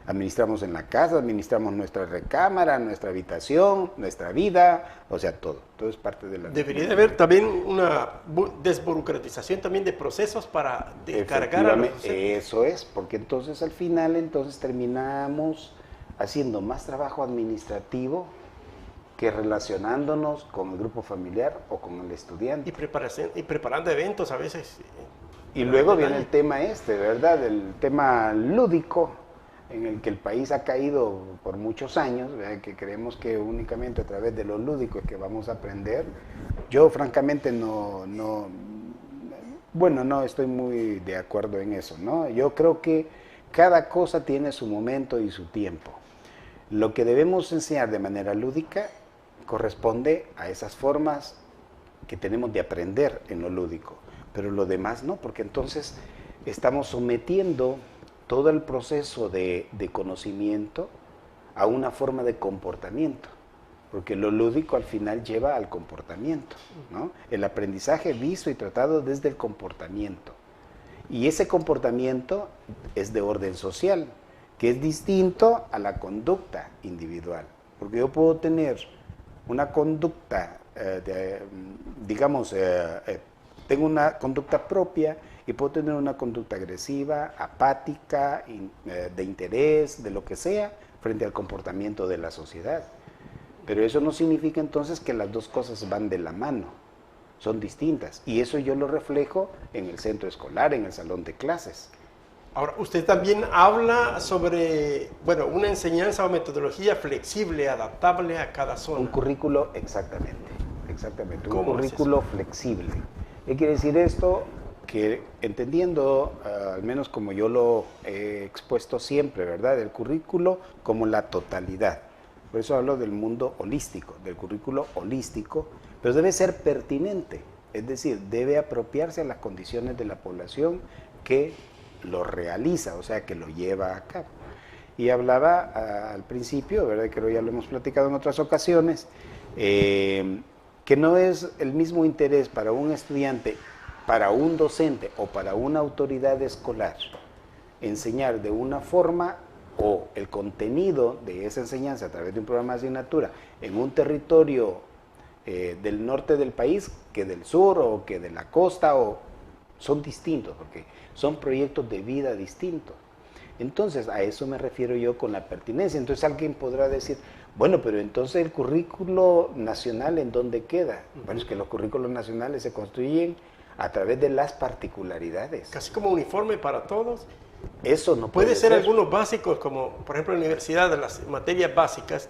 administramos en la casa, administramos nuestra recámara, nuestra habitación, nuestra vida, o sea, todo es parte de la... Debería de haber también una desburocratización también de procesos para descargar a los... Eso es, porque entonces al final terminamos haciendo más trabajo administrativo que relacionándonos con el grupo familiar o con el estudiante. Y preparando eventos a veces. Y luego viene el tema ¿verdad? El tema lúdico, en el que el país ha caído por muchos años, ¿verdad? Que creemos que únicamente a través de lo lúdico es que vamos a aprender. Yo francamente no estoy muy de acuerdo en eso, ¿no? Yo creo que cada cosa tiene su momento y su tiempo. Lo que debemos enseñar de manera lúdica corresponde a esas formas que tenemos de aprender en lo lúdico, pero lo demás no, porque entonces estamos sometiendo todo el proceso de conocimiento a una forma de comportamiento, porque lo lúdico al final lleva al comportamiento, ¿no? El aprendizaje visto y tratado desde el comportamiento, y ese comportamiento es de orden social, que es distinto a la conducta individual, porque yo puedo tener una conducta, tengo una conducta propia y puedo tener una conducta agresiva, apática, de interés, de lo que sea, frente al comportamiento de la sociedad. Pero eso no significa entonces que las dos cosas van de la mano, son distintas. Y eso yo lo reflejo en el centro escolar, en el salón de clases. Ahora, usted también habla sobre, una enseñanza o metodología flexible, adaptable a cada zona. Un currículo, exactamente, un currículo flexible. ¿Qué quiere decir esto? Que entendiendo, al menos como yo lo he expuesto siempre, ¿verdad? El currículo como la totalidad. Por eso hablo del mundo holístico, del currículo holístico, pero debe ser pertinente, es decir, debe apropiarse a las condiciones de la población que lo realiza, o sea, que lo lleva a cabo. Y hablaba al principio, ¿verdad? Creo ya lo hemos platicado en otras ocasiones, que no es el mismo interés para un estudiante, para un docente o para una autoridad escolar enseñar de una forma o el contenido de esa enseñanza a través de un programa de asignatura en un territorio del norte del país que del sur o que de la costa, son distintos porque son proyectos de vida distintos. Entonces, a eso me refiero yo con la pertinencia. Entonces alguien podrá decir, bueno, pero entonces el currículo nacional, ¿en dónde queda? Bueno, es que los currículos nacionales se construyen a través de las particularidades. Casi como uniforme para todos. Eso no puede ser. Algunos básicos, como por ejemplo en la universidad, de las materias básicas.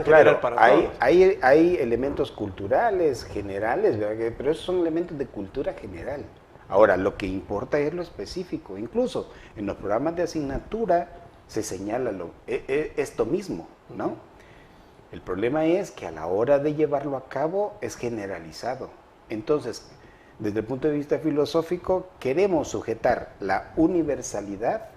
Claro, hay elementos culturales, generales, ¿verdad? Pero esos son elementos de cultura general. Ahora, lo que importa es lo específico. Incluso en los programas de asignatura se señala esto mismo, ¿no? El problema es que a la hora de llevarlo a cabo es generalizado. Entonces, desde el punto de vista filosófico, queremos sujetar la universalidad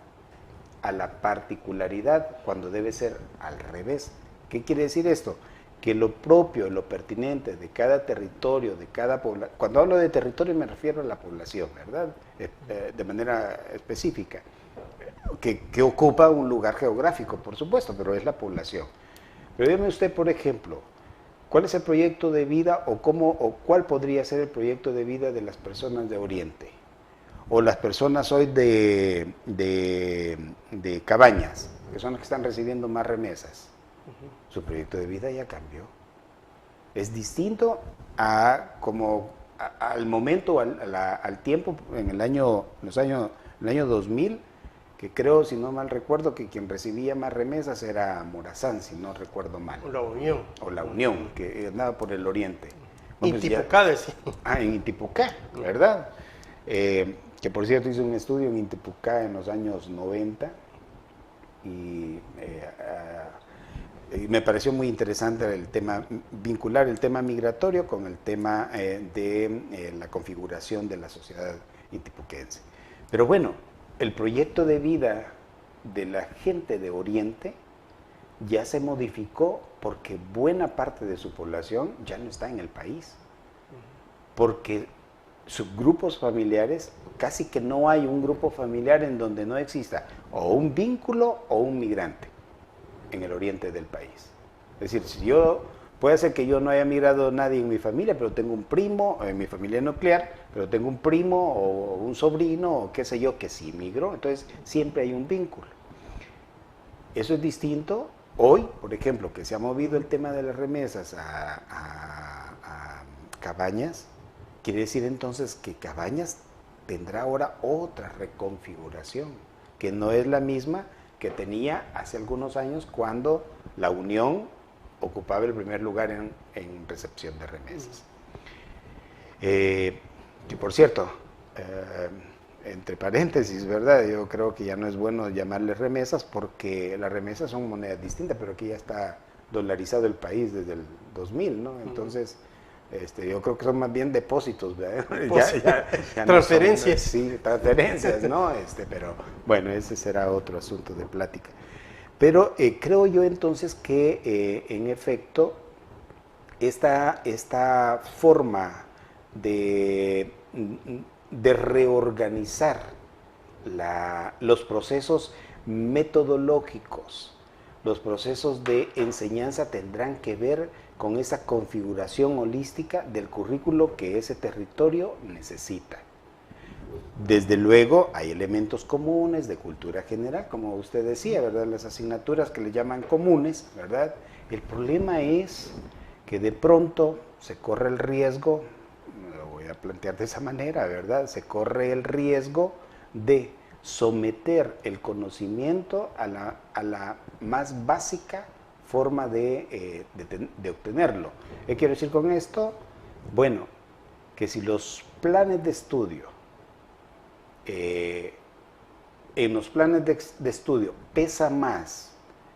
a la particularidad cuando debe ser al revés. ¿Qué quiere decir esto? Que lo propio, lo pertinente de cada territorio, de cada población, cuando hablo de territorio me refiero a la población, ¿verdad? De manera específica, que ocupa un lugar geográfico, por supuesto, pero es la población. Pero dígame usted, por ejemplo, ¿cuál es el proyecto de vida o cuál podría ser el proyecto de vida de las personas de Oriente? O las personas hoy de Cabañas, que son las que están recibiendo más remesas. Su proyecto de vida ya cambió. Es distinto al momento, al tiempo, en el año 2000, que creo, si no mal recuerdo, que quien recibía más remesas era Morazán, si no recuerdo mal. O la Unión, que andaba por el oriente. Intipucá, decía. En Intipucá, ¿verdad? Que por cierto hice un estudio en Intipucá en los años 90 y me pareció muy interesante el tema, vincular el tema migratorio con el tema de la configuración de la sociedad intipuquense. Pero bueno, el proyecto de vida de la gente de Oriente ya se modificó porque buena parte de su población ya no está en el país. Porque sus grupos familiares, casi que no hay un grupo familiar en donde no exista o un vínculo o un migrante en el oriente del país. Es decir, puede ser que yo no haya migrado nadie en mi familia, pero tengo un primo, en mi familia nuclear, pero tengo un primo o un sobrino o qué sé yo que sí migró, entonces siempre hay un vínculo. Eso es distinto. Hoy, por ejemplo, que se ha movido el tema de las remesas a Cabañas, quiere decir entonces que Cabañas tendrá ahora otra reconfiguración, que no es la misma que tenía hace algunos años cuando la Unión ocupaba el primer lugar en recepción de remesas. Y por cierto, entre paréntesis, ¿verdad? Yo creo que ya no es bueno llamarles remesas porque las remesas son monedas distintas, pero aquí ya está dolarizado el país desde el 2000, ¿no? Entonces, yo creo que son más bien depósitos, ¿verdad? Ya transferencias. No son, sí, transferencias, ¿no? Pero bueno, ese será otro asunto de plática. Pero creo yo entonces que en efecto esta forma de reorganizar los procesos metodológicos, los procesos de enseñanza tendrán que ver con esa configuración holística del currículo que ese territorio necesita. Desde luego hay elementos comunes de cultura general, como usted decía, ¿verdad? Las asignaturas que le llaman comunes, ¿verdad? El problema es que de pronto se corre el riesgo, lo voy a plantear de esa manera, ¿verdad? Se corre el riesgo de someter el conocimiento a la más básica forma de obtenerlo. ¿Qué quiero decir con esto? Bueno, que si los planes de estudio, en los planes de estudio pesa más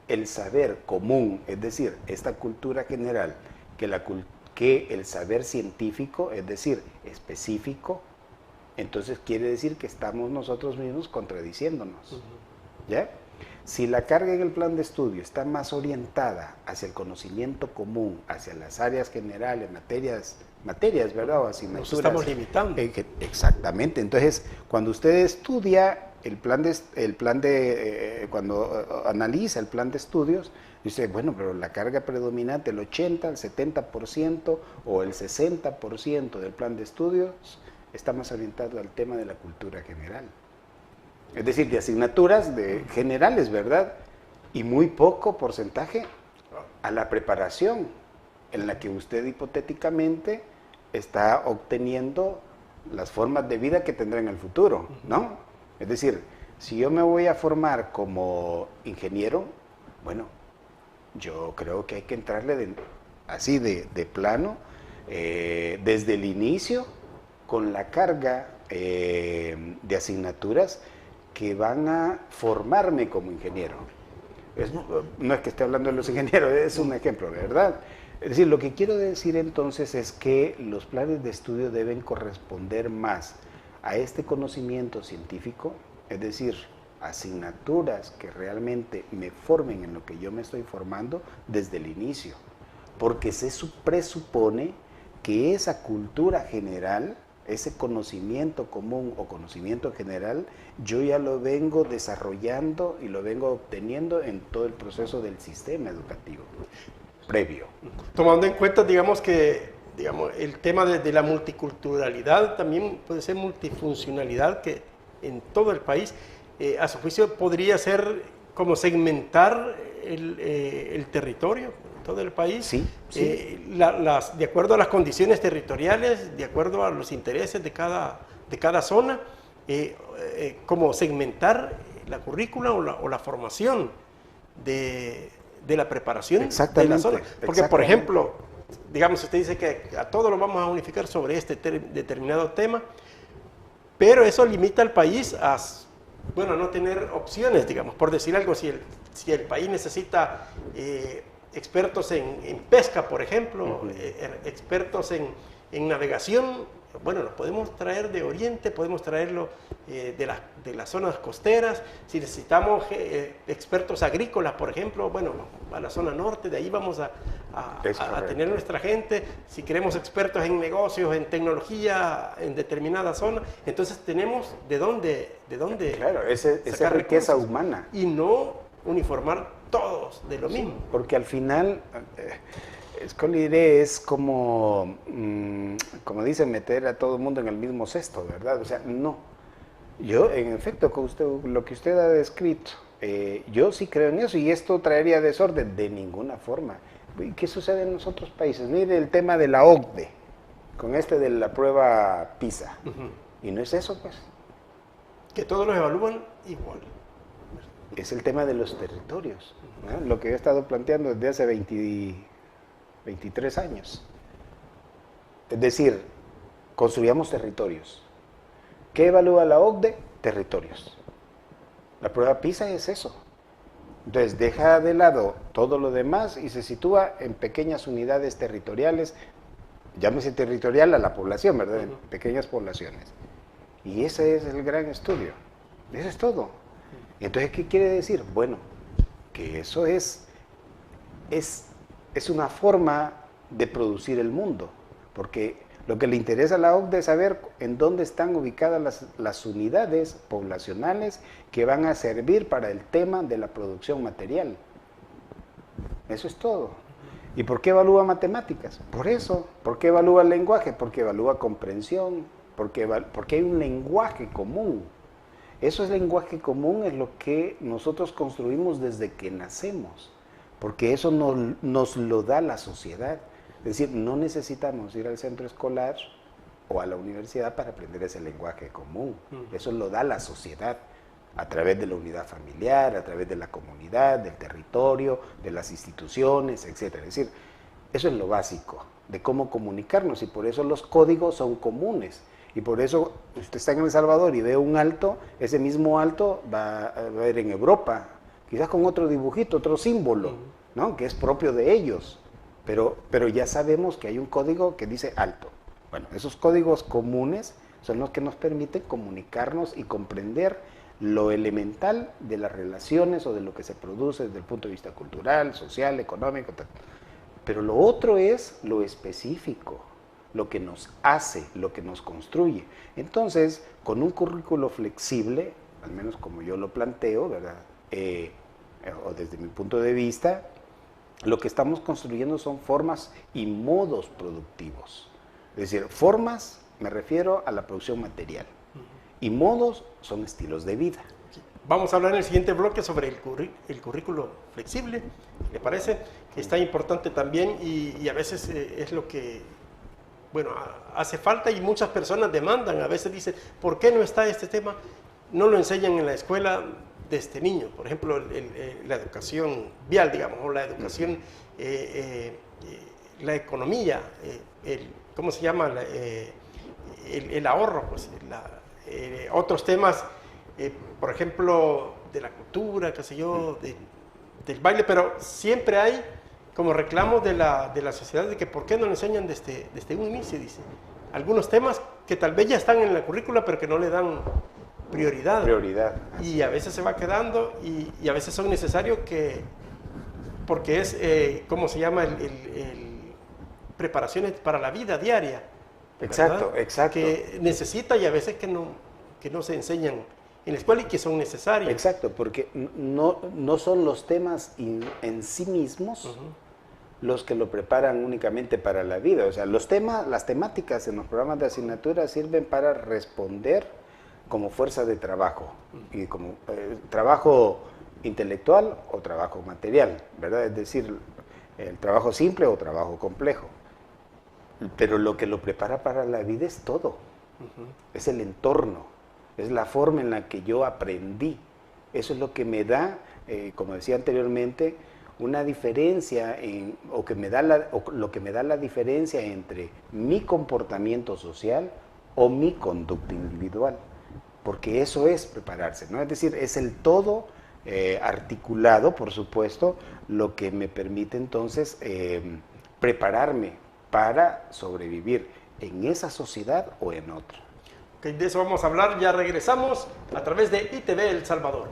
el saber común, es decir, esta cultura general, que el saber científico, es decir, específico, entonces quiere decir que estamos nosotros mismos contradiciéndonos. ¿Ya? Si la carga en el plan de estudio está más orientada hacia el conocimiento común, hacia las áreas generales, materias, ¿verdad? O asignaturas. Nos estamos limitando. Exactamente. Entonces, cuando usted estudia cuando analiza el plan de estudios, dice, bueno, pero la carga predominante, el 80, el 70% o el 60% del plan de estudios está más orientado al tema de la cultura general. Es decir, de asignaturas generales, ¿verdad? Y muy poco porcentaje a la preparación en la que usted hipotéticamente está obteniendo las formas de vida que tendrá en el futuro, ¿no? Es decir, si yo me voy a formar como ingeniero, bueno, yo creo que hay que entrarle así de plano, desde el inicio, con la carga de asignaturas que van a formarme como ingeniero. No es que esté hablando de los ingenieros, es un ejemplo, ¿verdad? Es decir, lo que quiero decir entonces es que los planes de estudio deben corresponder más a este conocimiento científico, es decir, asignaturas que realmente me formen en lo que yo me estoy formando desde el inicio, porque se presupone que esa cultura general, ese conocimiento común o conocimiento general, yo ya lo vengo desarrollando y lo vengo obteniendo en todo el proceso del sistema educativo previo. Tomando en cuenta, digamos, que el tema de la multiculturalidad, también puede ser multifuncionalidad, que en todo el país, a su juicio, podría ser como segmentar el territorio, todo el país, sí. De acuerdo a las condiciones territoriales, de acuerdo a los intereses de cada zona, como segmentar la currícula o la formación de la preparación de la zona. Porque, por ejemplo, digamos, usted dice que a todos lo vamos a unificar sobre este determinado tema, pero eso limita al país a, bueno, no tener opciones, digamos, por decir algo, si el país necesita expertos en pesca, por ejemplo, expertos en navegación, bueno, los podemos traer de Oriente, podemos traerlo de las zonas costeras. Si necesitamos expertos agrícolas, por ejemplo, bueno, a la zona norte, de ahí vamos a tener nuestra gente. Si queremos expertos en negocios, en tecnología, en determinada zona, entonces tenemos de dónde claro, esa riqueza humana. Y no uniformar todos de lo mismo. Porque al final, es como dicen, meter a todo el mundo en el mismo cesto, ¿verdad? O sea, no. Yo, en efecto, lo que usted ha descrito, yo sí creo en eso, y esto traería desorden de ninguna forma. ¿Qué sucede en los otros países? Mire el tema de la OCDE, con de la prueba PISA. Y no es eso, pues. Que todos los evalúan igual. Es el tema de los territorios, ¿no? Lo que he estado planteando desde hace 23 años. Es decir, construyamos territorios. ¿Qué evalúa la OCDE? Territorios. La prueba PISA es eso. Entonces deja de lado todo lo demás y se sitúa en pequeñas unidades territoriales, llámese territorial a la población, ¿verdad? En pequeñas poblaciones. Y ese es el gran estudio. Eso es todo. Entonces, ¿qué quiere decir? Bueno, que eso es una forma de producir el mundo, porque lo que le interesa a la OCDE es saber en dónde están ubicadas las unidades poblacionales que van a servir para el tema de la producción material. Eso es todo. ¿Y por qué evalúa matemáticas? Por eso. ¿Por qué evalúa el lenguaje? Porque evalúa comprensión, porque hay un lenguaje común. Eso lenguaje común es lo que nosotros construimos desde que nacemos, porque eso nos lo da la sociedad. Es decir, no necesitamos ir al centro escolar o a la universidad para aprender ese lenguaje común. Eso lo da la sociedad a través de la unidad familiar, a través de la comunidad, del territorio, de las instituciones, etc. Es decir, eso es lo básico de cómo comunicarnos, y por eso los códigos son comunes. Y por eso usted está en El Salvador y ve un alto, ese mismo alto va a ver en Europa, quizás con otro dibujito, otro símbolo, ¿no? Que es propio de ellos. Pero ya sabemos que hay un código que dice alto. Bueno, esos códigos comunes son los que nos permiten comunicarnos y comprender lo elemental de las relaciones o de lo que se produce desde el punto de vista cultural, social, económico, tal. Pero lo otro es lo específico, lo que nos hace, lo que nos construye. Entonces, con un currículo flexible, al menos como yo lo planteo, ¿verdad? O desde mi punto de vista, lo que estamos construyendo son formas y modos productivos. Es decir, formas, me refiero a la producción material, y modos son estilos de vida. Vamos a hablar en el siguiente bloque sobre el currículo flexible, ¿le parece? Que está importante también y a veces es lo que, bueno, hace falta y muchas personas demandan. A veces dicen, ¿por qué no está este tema? No lo enseñan en la escuela de este niño. Por ejemplo, la educación vial, digamos, o la educación, la economía, ¿cómo se llama? El ahorro, pues, otros temas, por ejemplo, de la cultura, qué sé yo, del baile, pero siempre hay como reclamos de la sociedad de que ¿por qué no lo enseñan desde un inicio? Dice. Algunos temas que tal vez ya están en la currícula, pero que no le dan prioridad. Y a veces se va quedando y a veces son necesarios porque es, ¿cómo se llama? Preparaciones para la vida diaria. Exacto, ¿verdad? exacto. Que necesita y a veces que no se enseñan en la escuela y que son necesarios. Exacto, porque no son los temas en sí mismos los que lo preparan únicamente para la vida. O sea, las temáticas en los programas de asignatura sirven para responder como fuerza de trabajo, y como trabajo intelectual o trabajo material, ¿verdad? Es decir, el trabajo simple o trabajo complejo. Pero lo que lo prepara para la vida es todo. Es el entorno, es la forma en la que yo aprendí. Eso es lo que me da, como decía anteriormente, una diferencia, lo que me da la diferencia entre mi comportamiento social o mi conducta individual. Porque eso es prepararse, ¿no? Es decir, es el todo articulado, por supuesto, lo que me permite entonces prepararme para sobrevivir en esa sociedad o en otra. Okay, de eso vamos a hablar, ya regresamos a través de ITV El Salvador.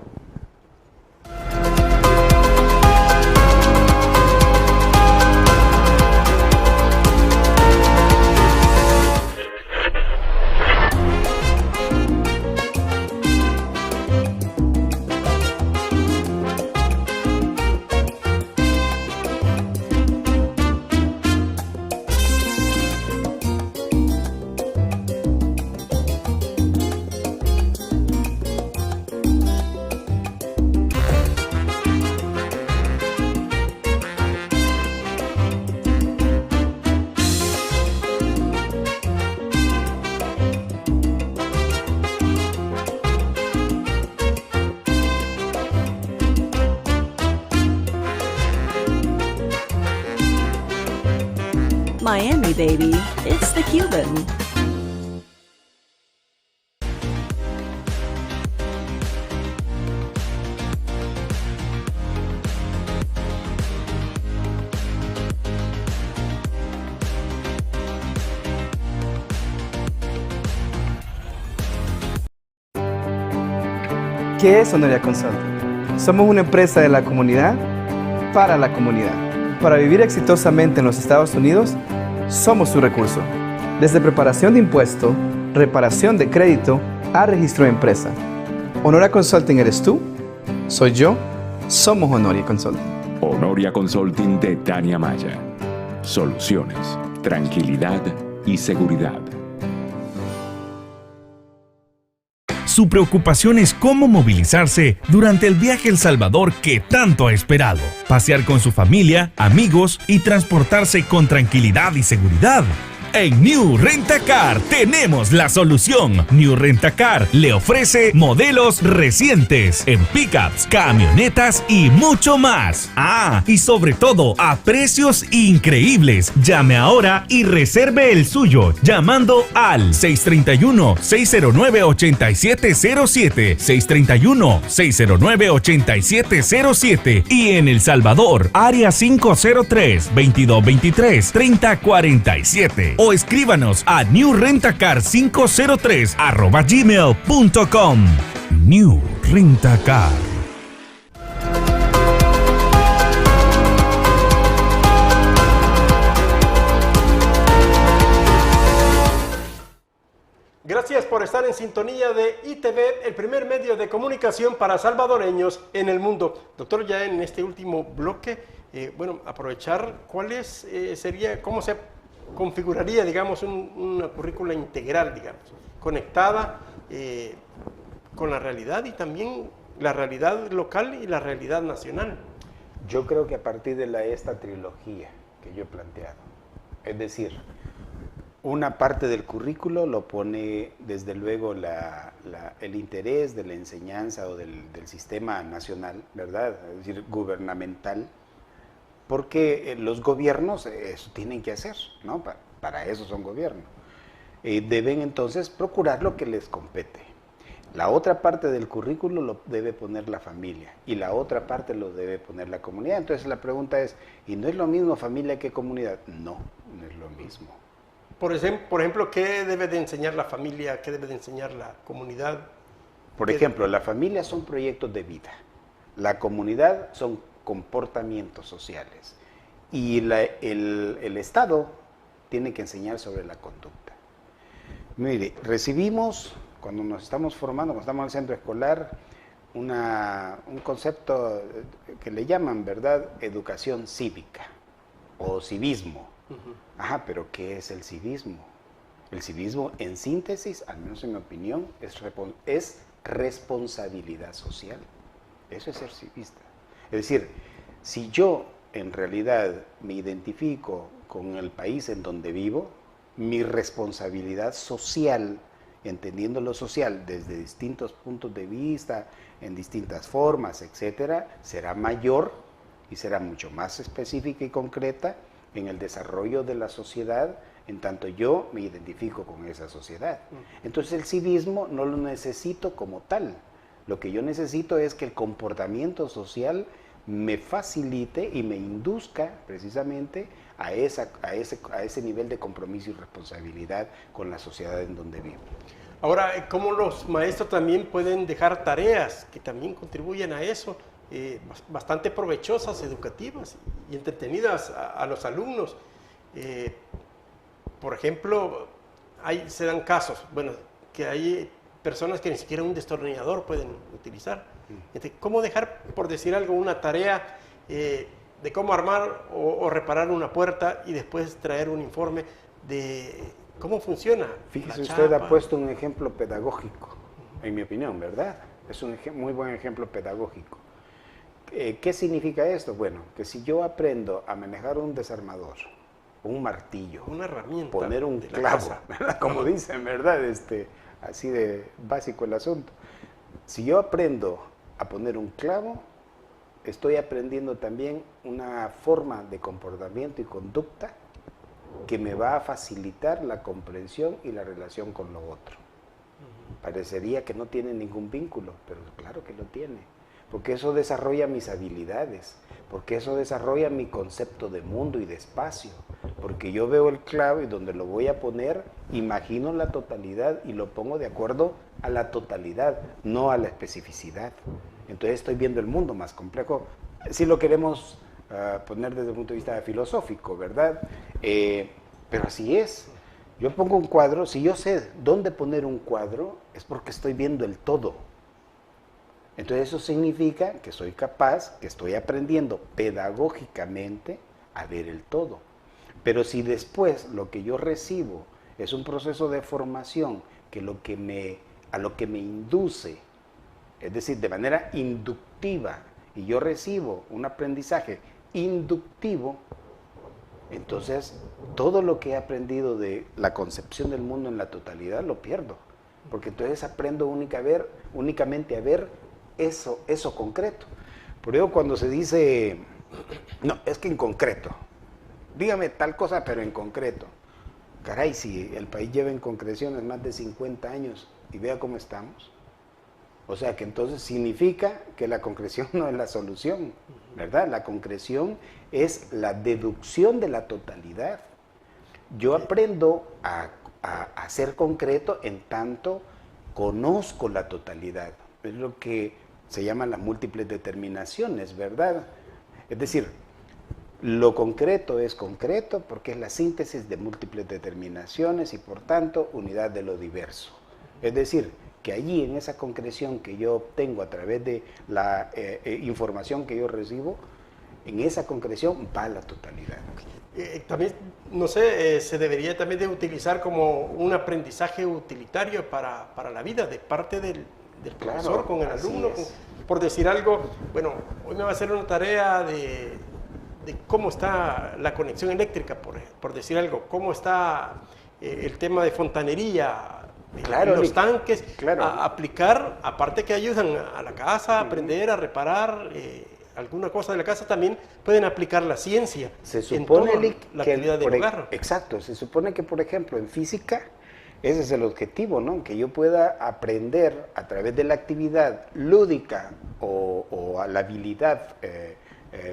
Miami, baby. It's the Cuban. ¿Qué es Honoria Consulting? Somos una empresa de la comunidad para la comunidad. Para vivir exitosamente en los Estados Unidos, somos su recurso. Desde preparación de impuesto, reparación de crédito, a registro de empresa. ¿Honoria Consulting eres tú? ¿Soy yo? Somos Honoria Consulting. Honoria Consulting de Tania Maya. Soluciones, tranquilidad y seguridad. Su preocupación es cómo movilizarse durante el viaje a El Salvador que tanto ha esperado. Pasear con su familia, amigos y transportarse con tranquilidad y seguridad. En New Rent-A-Car tenemos la solución. New Rent-A-Car le ofrece modelos recientes en pickups, camionetas y mucho más. Ah, y sobre todo a precios increíbles. Llame ahora y reserve el suyo llamando al 631-609-8707, 631-609-8707 y en El Salvador, área 503-2223-3047. O escríbanos a newrentacar503@gmail.com. New Rent-A-Car. Gracias por estar en sintonía de ITV, el primer medio de comunicación para salvadoreños en el mundo. Doctor, ya en este último bloque, aprovechar cómo se configuraría, digamos, una currícula integral, digamos, conectada con la realidad y también la realidad local y la realidad nacional. Yo creo que a partir de esta trilogía que yo he planteado, es decir, una parte del currículo lo pone desde luego el interés de la enseñanza o del sistema nacional, ¿verdad? Es decir, gubernamental, porque los gobiernos eso tienen que hacer, ¿no? Para eso son gobiernos. Deben entonces procurar lo que les compete. La otra parte del currículo lo debe poner la familia y la otra parte lo debe poner la comunidad. Entonces la pregunta es, ¿y no es lo mismo familia que comunidad? No, no es lo mismo. Por ejemplo, ¿qué debe de enseñar la familia? ¿Qué debe de enseñar la comunidad? Por ejemplo, la familia son proyectos de vida. La comunidad son comportamientos sociales. Y el Estado tiene que enseñar sobre la conducta. Mire, recibimos, cuando nos estamos formando, cuando estamos en el centro escolar, un concepto que le llaman, ¿verdad?, educación cívica o civismo. Ajá, pero ¿qué es el civismo? El civismo, en síntesis, al menos en mi opinión, es responsabilidad social. Eso es ser civista. Es decir, si yo en realidad me identifico con el país en donde vivo, mi responsabilidad social, entendiendo lo social desde distintos puntos de vista, en distintas formas, etcétera, será mayor y será mucho más específica y concreta en el desarrollo de la sociedad, en tanto yo me identifico con esa sociedad. Entonces el civismo no lo necesito como tal. Lo que yo necesito es que el comportamiento social me facilite y me induzca precisamente a ese nivel de compromiso y responsabilidad con la sociedad en donde vivo. Ahora, ¿cómo los maestros también pueden dejar tareas que también contribuyen a eso? Bastante provechosas, educativas y entretenidas a los alumnos. Por ejemplo, se dan casos, que hay personas que ni siquiera un destornillador pueden utilizar. ¿Cómo dejar, por decir algo, una tarea de cómo armar o reparar una puerta y después traer un informe de cómo funciona? Fíjese, usted ha puesto un ejemplo pedagógico, en mi opinión, ¿verdad? Es un muy buen ejemplo pedagógico. ¿Qué significa esto? Bueno, que si yo aprendo a manejar un desarmador, un martillo, una herramienta, poner un clavo, ¿verdad? Como dicen, ¿verdad? Así de básico el asunto. Si yo aprendo a poner un clavo, estoy aprendiendo también una forma de comportamiento y conducta que me va a facilitar la comprensión y la relación con lo otro. Parecería que no tiene ningún vínculo, pero claro que lo tiene. Porque eso desarrolla mis habilidades, porque eso desarrolla mi concepto de mundo y de espacio, porque yo veo el clavo y donde lo voy a poner, imagino la totalidad y lo pongo de acuerdo a la totalidad, no a la especificidad. Entonces estoy viendo el mundo más complejo, si lo queremos poner desde el punto de vista filosófico, ¿verdad? Pero así es. Yo pongo un cuadro, si yo sé dónde poner un cuadro, es porque estoy viendo el todo. Entonces eso significa que soy capaz, que estoy aprendiendo pedagógicamente a ver el todo. Pero si después lo que yo recibo es un proceso de formación que a lo que me induce, es decir, de manera inductiva, y yo recibo un aprendizaje inductivo, entonces todo lo que he aprendido de la concepción del mundo en la totalidad lo pierdo. Porque entonces aprendo únicamente a ver eso concreto. Por eso cuando se dice, no, es que en concreto, dígame tal cosa, pero en concreto. Caray, si el país lleva en concreciones más de 50 años y vea cómo estamos. O sea que entonces significa que la concreción no es la solución, ¿verdad? La concreción es la deducción de la totalidad. Yo aprendo a ser concreto en tanto conozco la totalidad. Es lo que se llaman las múltiples determinaciones, ¿verdad? Es decir, Lo concreto es concreto porque es la síntesis de múltiples determinaciones y por tanto unidad de lo diverso. Es decir, que allí en esa concreción que yo obtengo a través de la información que yo recibo, en esa concreción va la totalidad. También, no sé, se debería también de utilizar como un aprendizaje utilitario para la vida de parte del profesor, Claro, con el así alumno. es. Por decir algo, bueno, hoy me va a hacer una tarea de cómo está la conexión eléctrica, por decir algo, cómo está el tema de fontanería, Claro, los tanques, claro. a aplicar, aparte que ayudan a la casa, a aprender, a reparar alguna cosa de la casa, también pueden aplicar la ciencia Se en supone, toda Lick, la que actividad del hogar. Exacto, se supone que, por ejemplo, en física, ese es el objetivo, ¿no? Que yo pueda aprender a través de la actividad lúdica o a la habilidad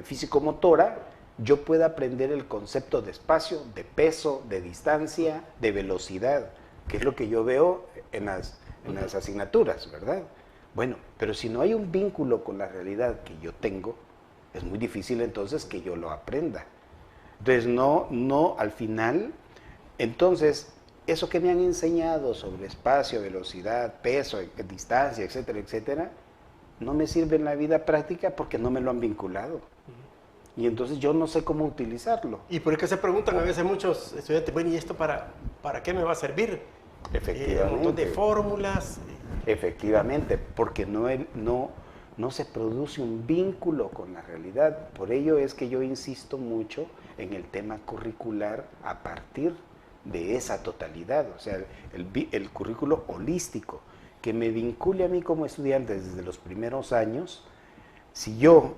físico-motora, yo pueda aprender el concepto de espacio, de peso, de distancia, de velocidad, que es lo que yo veo en las asignaturas, ¿verdad? Bueno, pero si no hay un vínculo con la realidad que yo tengo, es muy difícil entonces que yo lo aprenda. Entonces, no, al final, entonces, eso que me han enseñado sobre espacio, velocidad, peso, distancia, etcétera, etcétera, no me sirve en la vida práctica porque no me lo han vinculado. Y entonces yo no sé cómo utilizarlo. Y por eso se preguntan a veces muchos estudiantes, bueno, ¿y esto para qué me va a servir? Efectivamente. Un montón de fórmulas. Efectivamente, porque no se produce un vínculo con la realidad. Por ello es que yo insisto mucho en el tema curricular a partir de esa totalidad, o sea, el currículo holístico, que me vincule a mí como estudiante desde los primeros años. Si yo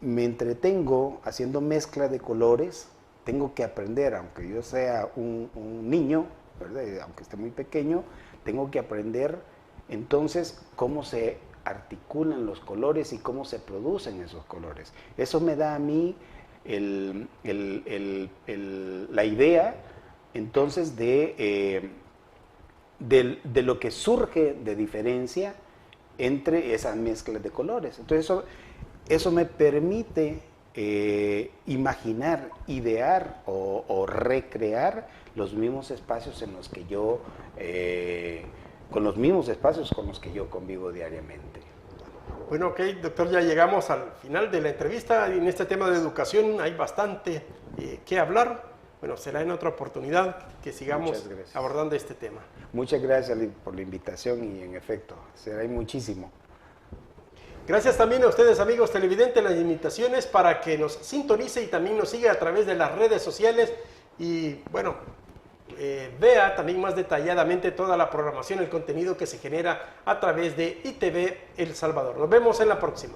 me entretengo haciendo mezcla de colores, tengo que aprender, aunque yo sea un niño, ¿verdad? Aunque esté muy pequeño, tengo que aprender entonces cómo se articulan los colores y cómo se producen esos colores. Eso me da a mí la idea entonces de lo que surge de diferencia entre esas mezclas de colores. Entonces eso me permite imaginar, idear o recrear los mismos espacios en los que yo, con los mismos espacios con los que yo convivo diariamente. Bueno, ok, doctor, ya llegamos al final de la entrevista. En este tema de educación hay bastante que hablar. Bueno, será en otra oportunidad que sigamos abordando este tema. Muchas gracias por la invitación y en efecto, será muchísimo. Gracias también a ustedes, amigos televidentes, las invitaciones para que nos sintonice y también nos siga a través de las redes sociales y, bueno, vea también más detalladamente toda la programación, el contenido que se genera a través de ITV El Salvador. Nos vemos en la próxima.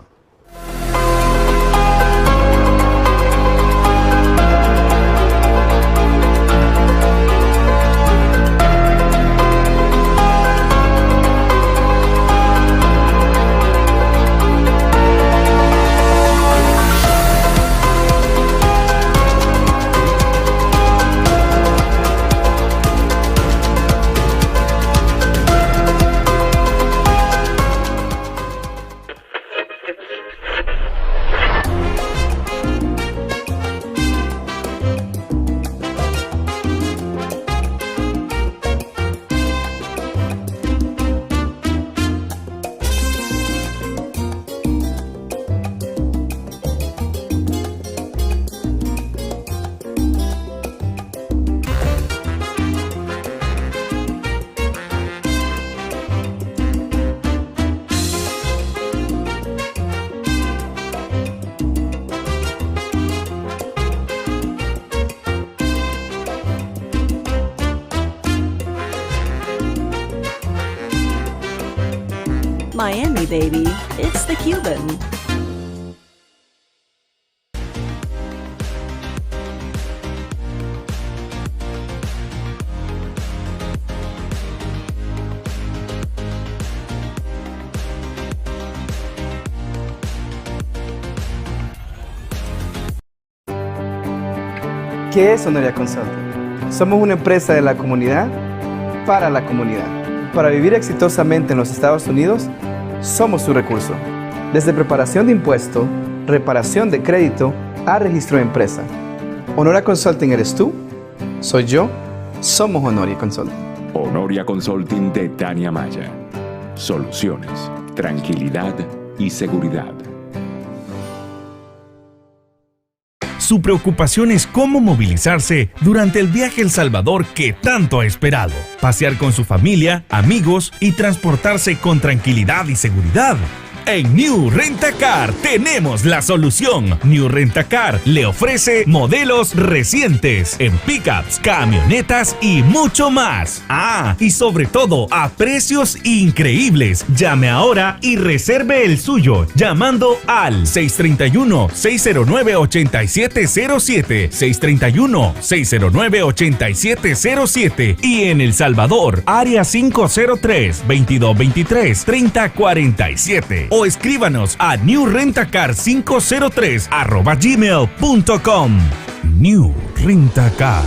Miami, baby. It's the Cuban. ¿Qué es Sonoria Consulting? Somos una empresa de la comunidad para la comunidad. Para vivir exitosamente en los Estados Unidos, somos su recurso. Desde preparación de impuestos, reparación de crédito, a registro de empresa. Honoria Consulting eres tú, soy yo, somos Honoria Consulting. Honoria Consulting de Tania Maya. Soluciones, tranquilidad y seguridad. Su preocupación es cómo movilizarse durante el viaje a El Salvador que tanto ha esperado. Pasear con su familia, amigos y transportarse con tranquilidad y seguridad. En New Rent-A-Car tenemos la solución. New Rent-A-Car le ofrece modelos recientes en pickups, camionetas y mucho más. Y sobre todo a precios increíbles. Llame ahora y reserve el suyo llamando al 631-609-8707, 631-609-8707 y en El Salvador, área 503-2223-3047. O escríbanos a newrentacar503@gmail.com. New Rent-A-Car.